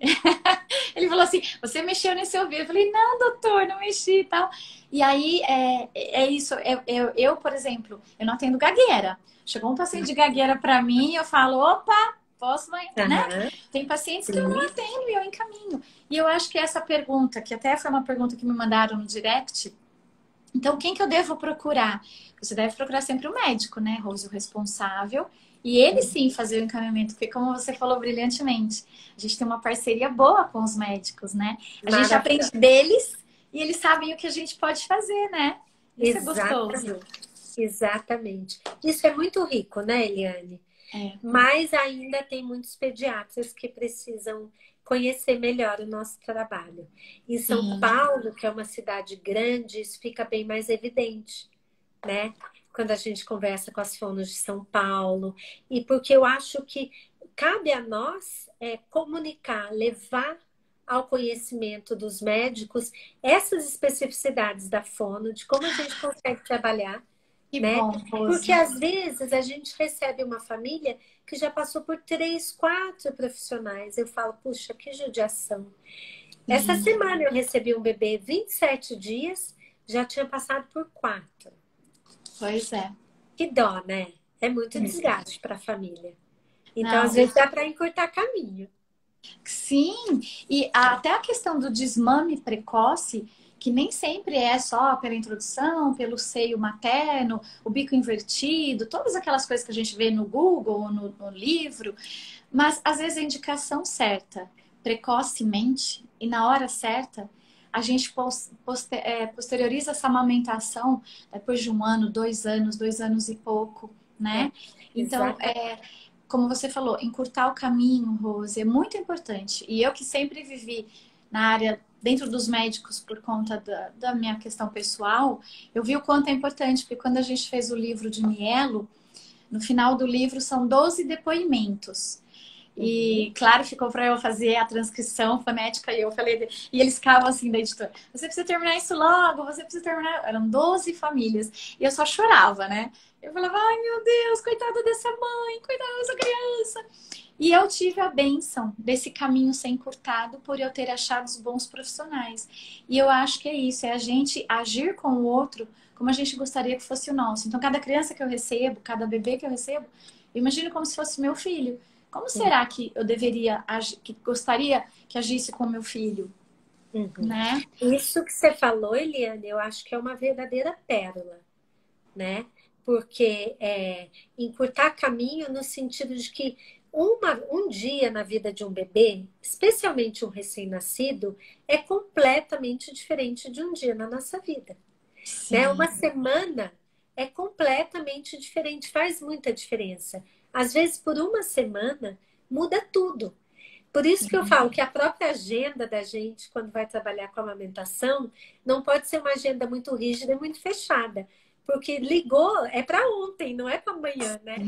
Ele falou assim, você mexeu nesse ouvido. Eu falei, não, doutor, não mexi e tal. E aí, é isso. Eu, por exemplo, eu não atendo gagueira. Chegou um paciente de gagueira para mim, eu falo, opa, posso, né? Aham. Tem pacientes que eu não Sim. atendo e eu encaminho. E eu acho que essa pergunta, que até foi uma pergunta que me mandaram no direct, então quem que eu devo procurar? Você deve procurar sempre o médico, né, Rose, o responsável. E ele sim fazer o encaminhamento, porque como você falou brilhantemente, a gente tem uma parceria boa com os médicos, né? A gente aprende Maravilhoso. deles e eles sabem o que a gente pode fazer, né? Isso é gostoso. Exatamente. Exatamente. Isso é muito rico, né, Eliane? É. Mas ainda tem muitos pediatras que precisam conhecer melhor o nosso trabalho. Em São Sim. Paulo, que é uma cidade grande, isso fica bem mais evidente, né? Quando a gente conversa com as fonos de São Paulo. E porque eu acho que cabe a nós comunicar, levar ao conhecimento dos médicos essas especificidades da fono, de como a gente consegue trabalhar, Que né? bom, Porque Rose. às vezes a gente recebe uma família que já passou por 3, 4 profissionais. Eu falo, puxa, que judiação. Essa Sim. semana eu recebi um bebê 27 dias, já tinha passado por 4. Pois é. Que dó, né? É muito desgaste para a família. Então, Não, às vezes, dá para encurtar caminho. sim, e até a questão do desmame precoce, que nem sempre é só pela introdução, pelo seio materno, o bico invertido, todas aquelas coisas que a gente vê no Google ou no livro, mas às vezes a indicação certa, precocemente e na hora certa, a gente posterioriza essa amamentação depois de 1 ano, 2 anos, 2 anos e pouco, né? Então, Exatamente. como você falou, encurtar o caminho, Rose, é muito importante. E eu que sempre vivi na área, dentro dos médicos, por conta da minha questão pessoal, eu vi o quanto é importante, porque quando a gente fez o livro de Mielo, no final do livro são 12 depoimentos. E, claro, ficou para eu fazer a transcrição fonética e eu falei, e eles ficavam assim da editora, você precisa terminar isso logo, você precisa terminar. Eram 12 famílias. E eu só chorava, né? Eu falava, ai meu Deus, coitada dessa mãe, coitada dessa criança. E eu tive a bênção desse caminho ser encurtado por eu ter achado os bons profissionais. E eu acho que é isso, é a gente agir com o outro como a gente gostaria que fosse o nosso. Então, cada criança que eu recebo, cada bebê que eu recebo, eu imagino como se fosse meu filho. Como será que eu deveria agir, que gostaria que agisse com meu filho, né? Isso que você falou, Eliane, eu acho que é uma verdadeira pérola, né? Porque encurtar caminho no sentido de que um dia na vida de um bebê, especialmente um recém-nascido, é completamente diferente de um dia na nossa vida. Né? Sim. Uma semana é completamente diferente, faz muita diferença. Às vezes, por uma semana, muda tudo. Por isso que eu falo que a própria agenda da gente, quando vai trabalhar com a amamentação, não pode ser uma agenda muito rígida e muito fechada. Porque ligou, é para ontem, não é para amanhã, né?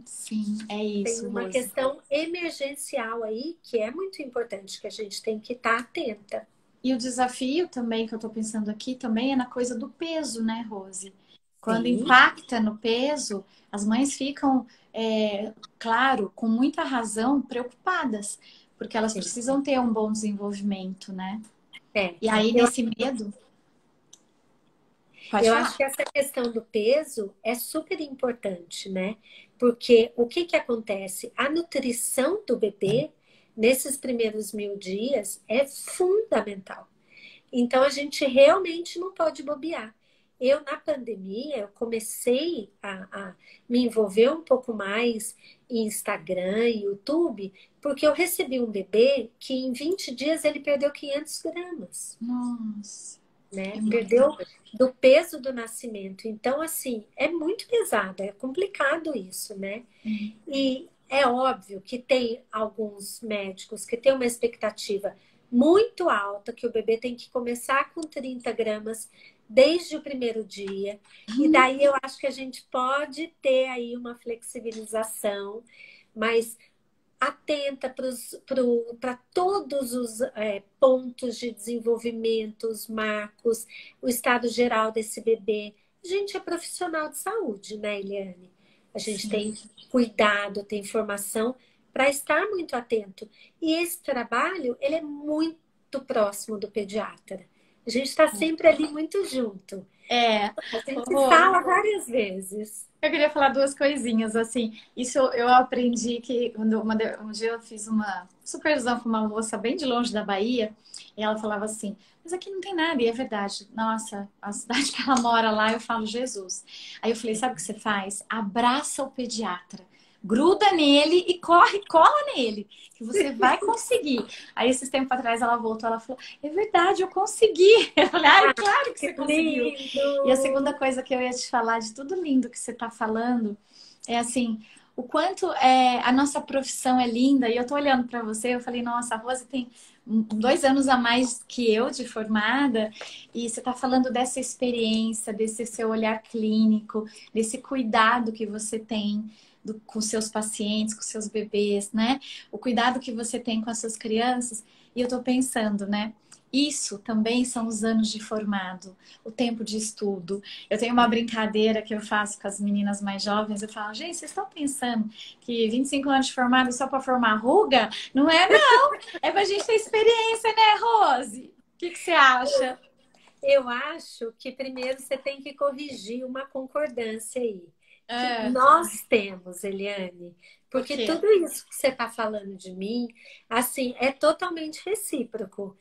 Sim, é Tem isso, uma Rose. questão emergencial aí que é muito importante, que a gente tem que estar atenta. E o desafio também que eu tô pensando aqui também é na coisa do peso, né, Rose? Quando Sim, impacta no peso, as mães ficam, claro, com muita razão, preocupadas, porque elas sim. precisam ter um bom desenvolvimento, né? É. E aí, Eu nesse medo, pode Eu falar. acho que essa questão do peso é super importante, né? Porque o que que acontece? A nutrição do bebê, nesses primeiros 1.000 dias, é fundamental. Então, a gente realmente não pode bobear. Eu, na pandemia, eu comecei a me envolver um pouco mais em Instagram, YouTube, porque eu recebi um bebê que em 20 dias ele perdeu 500 gramas, Nossa, é né? muita Perdeu coisa. do peso do nascimento. Então, assim, é muito pesado, é complicado isso, né? E é óbvio que tem alguns médicos que têm uma expectativa muito alta, que o bebê tem que começar com 30 gramas desde o primeiro dia. E daí eu acho que a gente pode ter aí uma flexibilização, mas atenta para todos os pontos de desenvolvimento, os marcos, o estado geral desse bebê. A gente é profissional de saúde, né, Eliane? A gente Sim. tem cuidado, tem formação para estar muito atento. E esse trabalho, ele é muito próximo do pediatra. A gente está sempre ali muito junto. É, A gente Rose, fala várias vezes. eu queria falar duas coisinhas, assim. Isso eu aprendi que quando um dia eu fiz uma supervisão com uma moça bem de longe da Bahia, e ela falava assim, mas aqui não tem nada, e é verdade. Nossa, a cidade que ela mora lá, eu falo Jesus. Aí eu falei, sabe o que você faz? Abraça o pediatra. Gruda nele e corre, cola nele, que você vai conseguir. Aí, esses tempos atrás, ela voltou, ela falou, é verdade, eu consegui. Eu falei, ai, claro que Que você conseguiu. E a lindo! segunda coisa que eu ia te falar de tudo lindo que você está falando é assim, o quanto a nossa profissão é linda. E eu tô olhando para você, eu falei, nossa, a Rose tem 2 anos a mais que eu de formada, e você está falando dessa experiência, desse seu olhar clínico, desse cuidado que você tem com seus pacientes, com seus bebês, né? O cuidado que você tem com as suas crianças. E eu tô pensando, né? Isso também são os anos de formado, o tempo de estudo. Eu tenho uma brincadeira que eu faço com as meninas mais jovens. Eu falo, gente, vocês estão pensando que 25 anos de formado é só para formar ruga? Não é, não. É para a gente ter experiência, né, Rose? O que você acha? Eu acho que primeiro você tem que corrigir uma concordância aí. Que É, nós temos, Eliane, o porque quê? tudo isso que você está falando de mim, assim, é totalmente recíproco.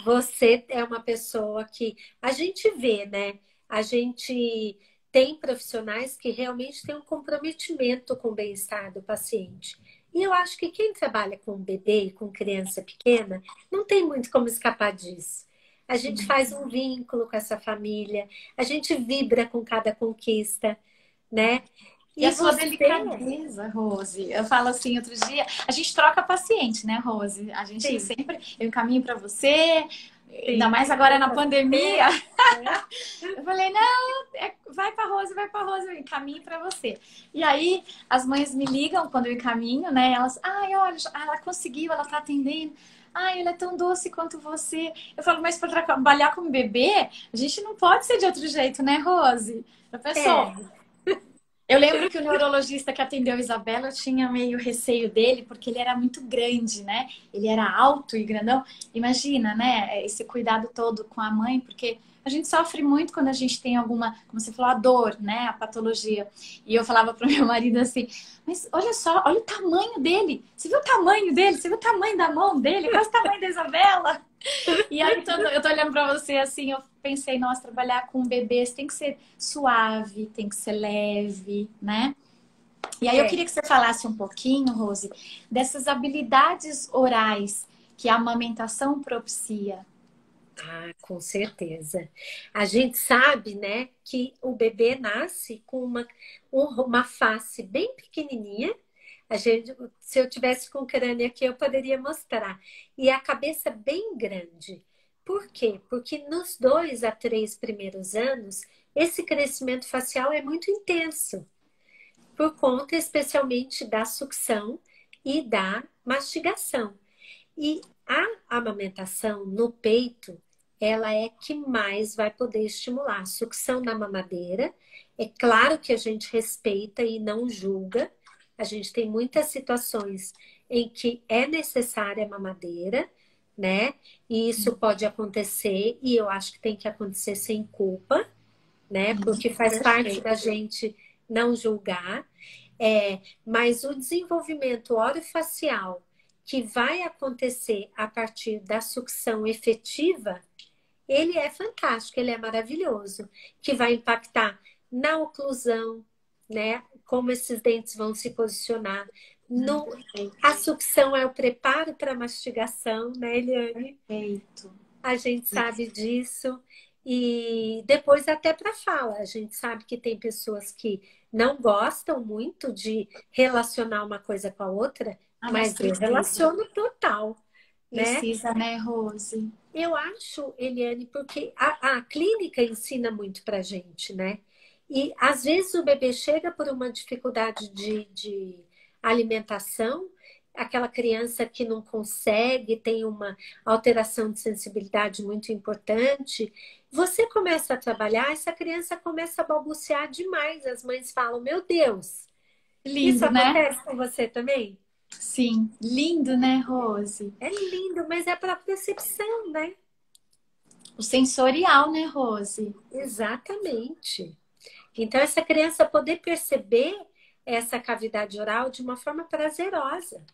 Você é uma pessoa que a gente vê, né? A gente tem profissionais que realmente têm um comprometimento com o bem-estar do paciente. E eu acho que quem trabalha com bebê e com criança pequena não tem muito como escapar disso. A gente faz um vínculo com essa família, a gente vibra com cada conquista, né? E a E sua você, delicadeza, Rose. Eu falo assim, outro dia, a gente troca paciente, né, Rose? A gente sim, sempre, eu encaminho para você, ainda sim, mais agora na pra você, pandemia. né? Eu falei, não, vai para Rose, vai para Rose, eu encaminho para você. E aí, as mães me ligam quando eu encaminho, né? Elas, ai, olha, ela conseguiu, ela tá atendendo. Ai, ele é tão doce quanto você. Eu falo, mas para trabalhar com bebê, a gente não pode ser de outro jeito, né, Rose? Já pensou? É, Eu lembro que o neurologista que atendeu a Isabela, eu tinha meio receio dele, porque ele era muito grande, né? Ele era alto e grandão. Imagina, né? Esse cuidado todo com a mãe, porque a gente sofre muito quando a gente tem alguma, como você falou, a dor, né? A patologia. E eu falava para o meu marido assim: mas olha só, olha o tamanho dele. Você viu o tamanho dele? Você viu o tamanho da mão dele? Quase o tamanho da Isabela. E aí, eu tô olhando pra você assim, eu pensei, nossa, trabalhar com bebês tem que ser suave, tem que ser leve, né? E aí eu é. queria que você falasse um pouquinho, Rose, dessas habilidades orais que a amamentação propicia. Ah, com certeza. A gente sabe, né, que o bebê nasce com uma face bem pequenininha. A gente, se eu tivesse com crânio aqui, eu poderia mostrar. E a cabeça bem grande. Por quê? Porque nos 2 a 3 primeiros anos, esse crescimento facial é muito intenso, por conta especialmente da sucção e da mastigação. E a amamentação no peito, ela é que mais vai poder estimular a sucção na mamadeira. É claro que a gente respeita e não julga. A gente tem muitas situações em que é necessária a mamadeira, né? E isso pode acontecer, e eu acho que tem que acontecer sem culpa, né? Porque faz parte da Perfeito. gente não julgar. Mas o desenvolvimento orofacial que vai acontecer a partir da sucção efetiva, ele é fantástico, ele é maravilhoso, que vai impactar na oclusão, né? Como esses dentes vão se posicionar. No, a Perfeito. sucção é o preparo para a mastigação, né, Eliane? Perfeito. A gente sabe disso. E depois até para fala, a gente sabe que tem pessoas que não gostam muito de relacionar uma coisa com a outra, Ah, mas mas eu precisa. relaciono total, né? Precisa, né, Rose? Eu acho, Eliane, porque a clínica ensina muito pra gente, né? E às vezes o bebê chega por uma dificuldade de alimentação, aquela criança que não consegue, tem uma alteração de sensibilidade muito importante. Você começa a trabalhar, essa criança começa a balbuciar demais. As mães falam: Meu Deus, isso Lindo, né? acontece com você também? Sim, lindo, né, Rose? É lindo, mas é para percepção, né? O sensorial, né, Rose? Exatamente. Então, essa criança poder perceber essa cavidade oral de uma forma prazerosa,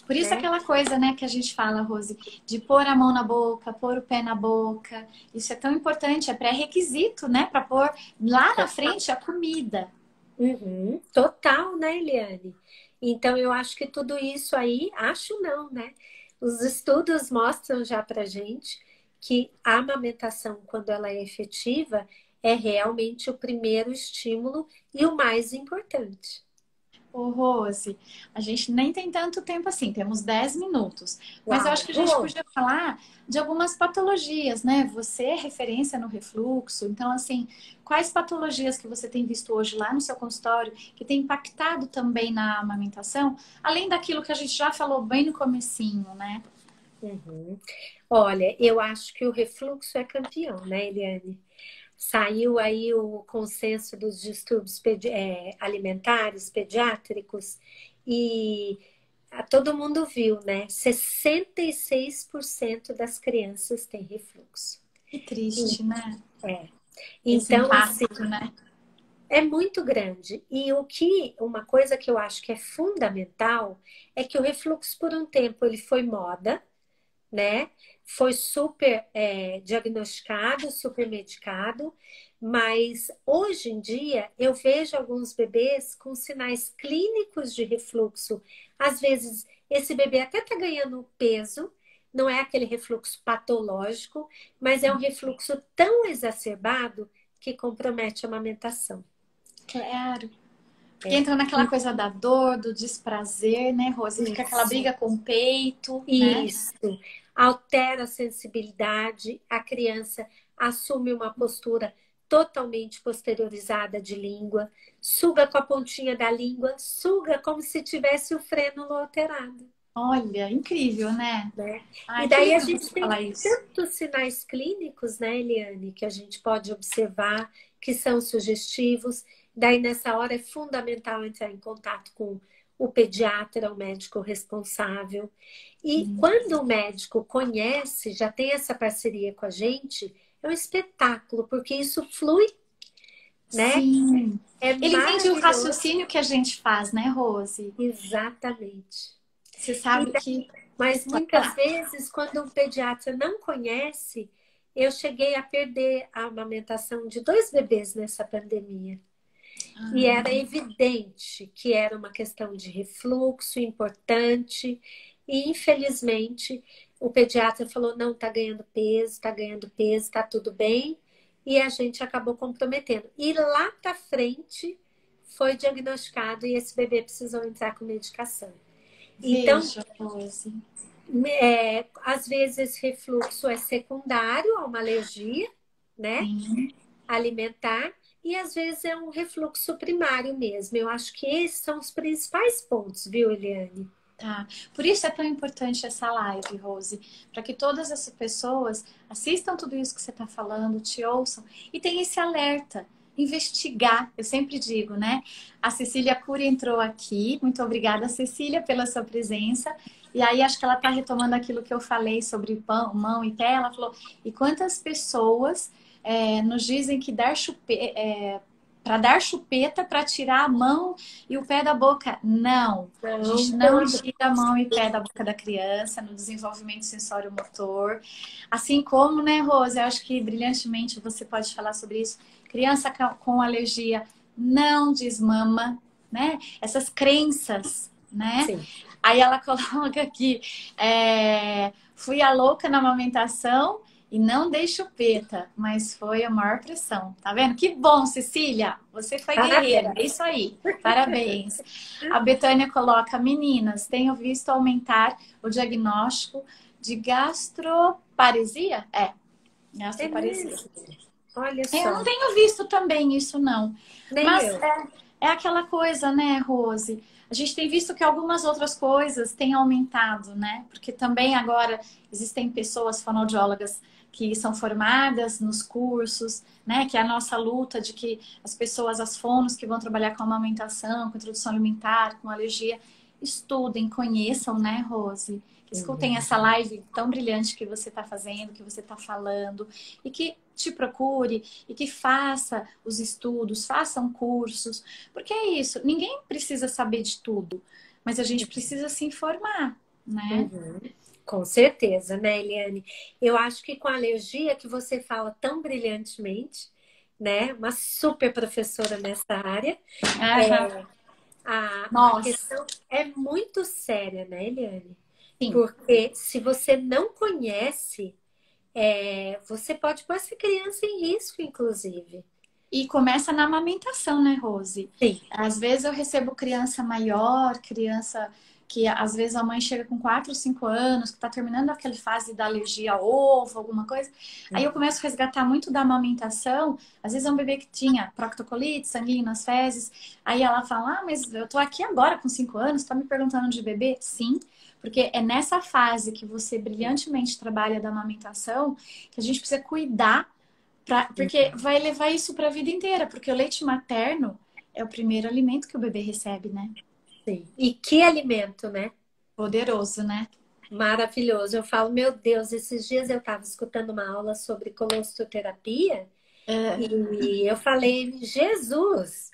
Por isso né? aquela coisa, né, que a gente fala, Rose, de pôr a mão na boca, pôr o pé na boca. Isso é tão importante, é pré-requisito, né, para pôr lá na frente a comida. Uhum, total, né, Eliane? Então, eu acho que tudo isso aí, acho não, né? Os estudos mostram já pra gente que a amamentação, quando ela é efetiva, é realmente o primeiro estímulo e o mais importante. Ô, Rose, a gente nem tem tanto tempo assim, temos 10 minutos. Mas eu Uau! acho que a gente podia falar de algumas patologias, né? Você é referência no refluxo, então, assim, quais patologias que você tem visto hoje lá no seu consultório que tem impactado também na amamentação, além daquilo que a gente já falou bem no comecinho, né? Uhum. Olha, eu acho que o refluxo é campeão, né, Eliane? Saiu aí o consenso dos distúrbios alimentares pediátricos e todo mundo viu, né? 66% das crianças têm refluxo. Que triste, né? É. Esse Então, assim, impacto, né? é muito grande. E uma coisa que eu acho que é fundamental é que o refluxo, por um tempo, ele foi moda, né? Foi super diagnosticado, super medicado, mas hoje em dia eu vejo alguns bebês com sinais clínicos de refluxo. Às vezes, esse bebê até está ganhando peso, não é aquele refluxo patológico, mas é um refluxo tão exacerbado que compromete a amamentação. Claro. Porque É. entra naquela coisa da dor, do desprazer, né, Rose? Fica aquela Isso. briga com o peito, né? Isso. Altera a sensibilidade, a criança assume uma postura totalmente posteriorizada de língua, suga com a pontinha da língua, suga como se tivesse o frênulo alterado, Olha, incrível, né? né? E Ai, que daí a lindo gente você tem falar isso. tantos sinais clínicos, né, Eliane, que a gente pode observar, que são sugestivos. Daí nessa hora é fundamental entrar em contato com o pediatra, o médico responsável. E quando o médico conhece, já tem essa parceria com a gente, é um espetáculo, porque isso flui, né? Sim. É Ele entende o maravilhoso. raciocínio que a gente faz, né, Rose? Exatamente. Você E sabe que. Mas Pode muitas falar. vezes, quando um pediatra não conhece, eu cheguei a perder a amamentação de 2 bebês nessa pandemia. E era evidente que era uma questão de refluxo importante. E, infelizmente, o pediatra falou: não, tá ganhando peso, tá tudo bem. E a gente acabou comprometendo. E lá para frente foi diagnosticado e esse bebê precisou entrar com medicação. Então, Veja, Rose. às vezes esse refluxo é secundário a uma alergia, né? Sim. Alimentar, e às vezes é um refluxo primário mesmo. Eu acho que esses são os principais pontos, viu, Eliane? Tá. Por isso é tão importante essa live, Rose, para que todas essas pessoas assistam tudo isso que você está falando, te ouçam e tenham esse alerta, investigar. Eu sempre digo, né? A Cecília Cury entrou aqui. Muito obrigada, Cecília, pela sua presença. E aí acho que ela está retomando aquilo que eu falei sobre pão, mão e pé. Ela falou: e quantas pessoas nos dizem que dar para dar chupeta para tirar a mão e o pé da boca? Não. A Não, gente não quando tira a mão e pé da boca da criança no desenvolvimento sensório-motor. Assim como, né, Rose, eu acho que brilhantemente você pode falar sobre isso. Criança com alergia não desmama, né? Essas crenças, né? sim. Aí ela coloca aqui, fui a louca na amamentação e não dei chupeta, mas foi a maior pressão. Tá vendo? Que bom, Cecília! Você foi guerreira. É Parabéns. isso aí. Parabéns. A Betânia coloca: meninas, tenho visto aumentar o diagnóstico de gastroparesia? É Gastroparesia. mesmo. Olha Eu não só. tenho visto também isso, não. Nem Mas eu. é aquela coisa, né, Rose? A gente tem visto que algumas outras coisas têm aumentado, né? Porque também agora existem pessoas fonoaudiólogas que são formadas nos cursos, né? Que é a nossa luta de que as pessoas, as fonos que vão trabalhar com amamentação, com introdução alimentar, com alergia, estudem, conheçam, né, Rose? Que escutem Uhum. essa live tão brilhante que você está fazendo, que você está falando, e que te procure e que faça os estudos, façam cursos, porque é isso, ninguém precisa saber de tudo, mas a gente precisa se informar, né? Uhum. Com certeza, né, Eliane? Eu acho que com a alergia que você fala tão brilhantemente, né? Uma super professora nessa área, Aham. a Nossa, questão é muito séria, né, Eliane? sim, Porque se você não conhece, você pode pôr essa criança em risco, inclusive, E começa na amamentação, né, Rose? Sim. Às vezes eu recebo criança maior, criança que às vezes a mãe chega com 4 ou 5 anos, que está terminando aquela fase da alergia a ovo, alguma coisa. Aí eu começo a resgatar muito da amamentação. Às vezes é um bebê que tinha proctocolite, sanguíneo nas fezes. Aí ela fala, ah, mas eu tô aqui agora com 5 anos, tá me perguntando de bebê? Sim, porque é nessa fase que você brilhantemente trabalha da amamentação que a gente precisa cuidar, porque vai levar isso para a vida inteira, porque o leite materno é o primeiro alimento que o bebê recebe, né? Sim. E que alimento, né? Poderoso, né? Maravilhoso. Eu falo, meu Deus, esses dias eu estava escutando uma aula sobre colossoterapia e eu falei, Jesus,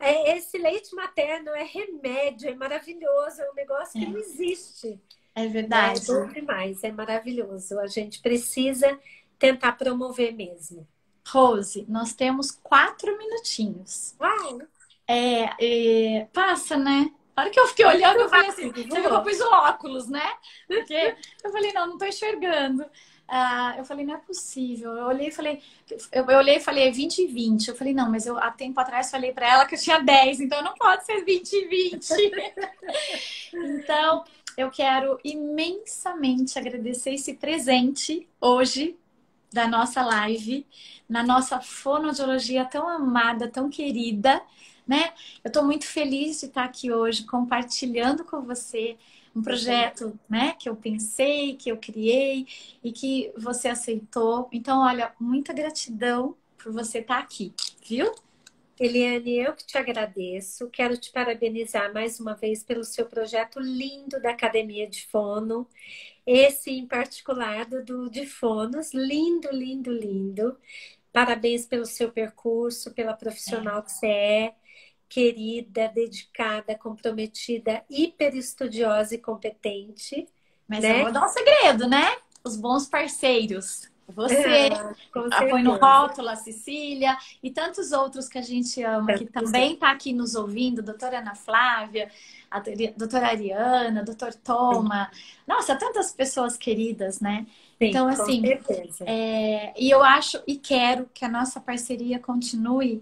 esse leite materno é remédio, é maravilhoso, é um negócio que não existe. É verdade. É bom demais, é maravilhoso. A gente precisa tentar promover mesmo. Rose, nós temos 4 minutinhos. Uau! Passa, né? A hora que eu fiquei olhando, eu falei assim, Rápido, você viu que eu pus o óculos, né? Porque eu falei, não tô enxergando. Eu falei, não é possível. Eu olhei e falei, é 20 e 20. Eu falei, não, mas eu há tempo atrás falei pra ela que eu tinha 10, então não pode ser 20 e 20. Então, eu quero imensamente agradecer esse presente hoje da nossa live, na nossa fonoaudiologia tão amada, tão querida, né? Eu estou muito feliz de estar aqui hoje compartilhando com você um projeto, né, que eu pensei, que eu criei e que você aceitou. Então, olha, muita gratidão por você estar aqui, viu? Eliane, eu que te agradeço. Quero te parabenizar mais uma vez pelo seu projeto lindo da Academia de Fono. Esse em particular de fonos, lindo, lindo, lindo. Parabéns pelo seu percurso, pela profissional que você é, querida, dedicada, comprometida, hiper estudiosa e competente. Mas eu Né? vou dar um segredo, né? Os bons parceiros. Você, Com Põe no certeza. rótulo a Cecília e tantos outros que a gente ama, que também está aqui nos ouvindo, doutora Ana Flávia, a doutora Ariana, doutor Toma. Nossa, tantas pessoas queridas, né? Sim, Então, com assim, certeza. e eu acho e quero que a nossa parceria continue,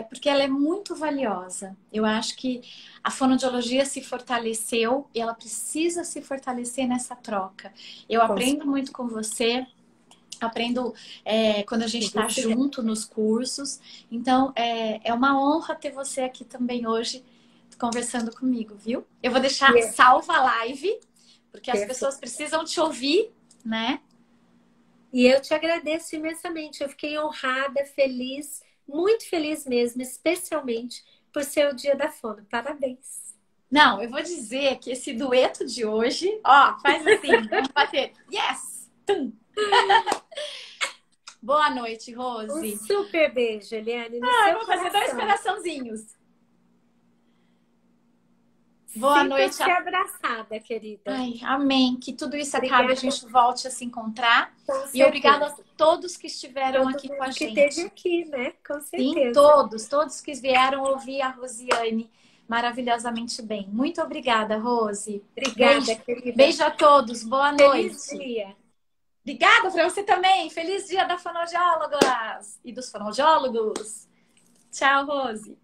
porque ela é muito valiosa. Eu acho que a fonoaudiologia se fortaleceu e ela precisa se fortalecer nessa troca. Eu aprendo muito com você. Aprendo quando a gente está junto nos cursos. Então, é uma honra ter você aqui também hoje conversando comigo, viu? Eu vou deixar salva a live, porque as pessoas precisam te ouvir, né? E eu te agradeço imensamente. Eu fiquei honrada, feliz, muito feliz mesmo, especialmente por ser o Dia da Fono. Parabéns. Não, eu vou dizer que esse dueto de hoje, ó, faz assim, vamos bater. Yes! Tum! Boa noite, Rose. Um super beijo, Eliane, no eu seu vou fazer coração. 2 coraçãozinhos. Boa noite. Sinta-se abraçada, querida. Ai, amém. Que tudo isso Obrigada. acabe, a gente volte a se encontrar. E obrigada a todos que estiveram aqui com a gente. Que esteve aqui, né? Com certeza. Sim, todos que vieram ouvir a Rosiane maravilhosamente bem. Muito obrigada, Rose. Obrigada, querida. Beijo a todos. Boa noite. Feliz dia. Obrigada para você também. Feliz dia da fonoaudiólogas e dos fonoaudiólogos. Tchau, Rose.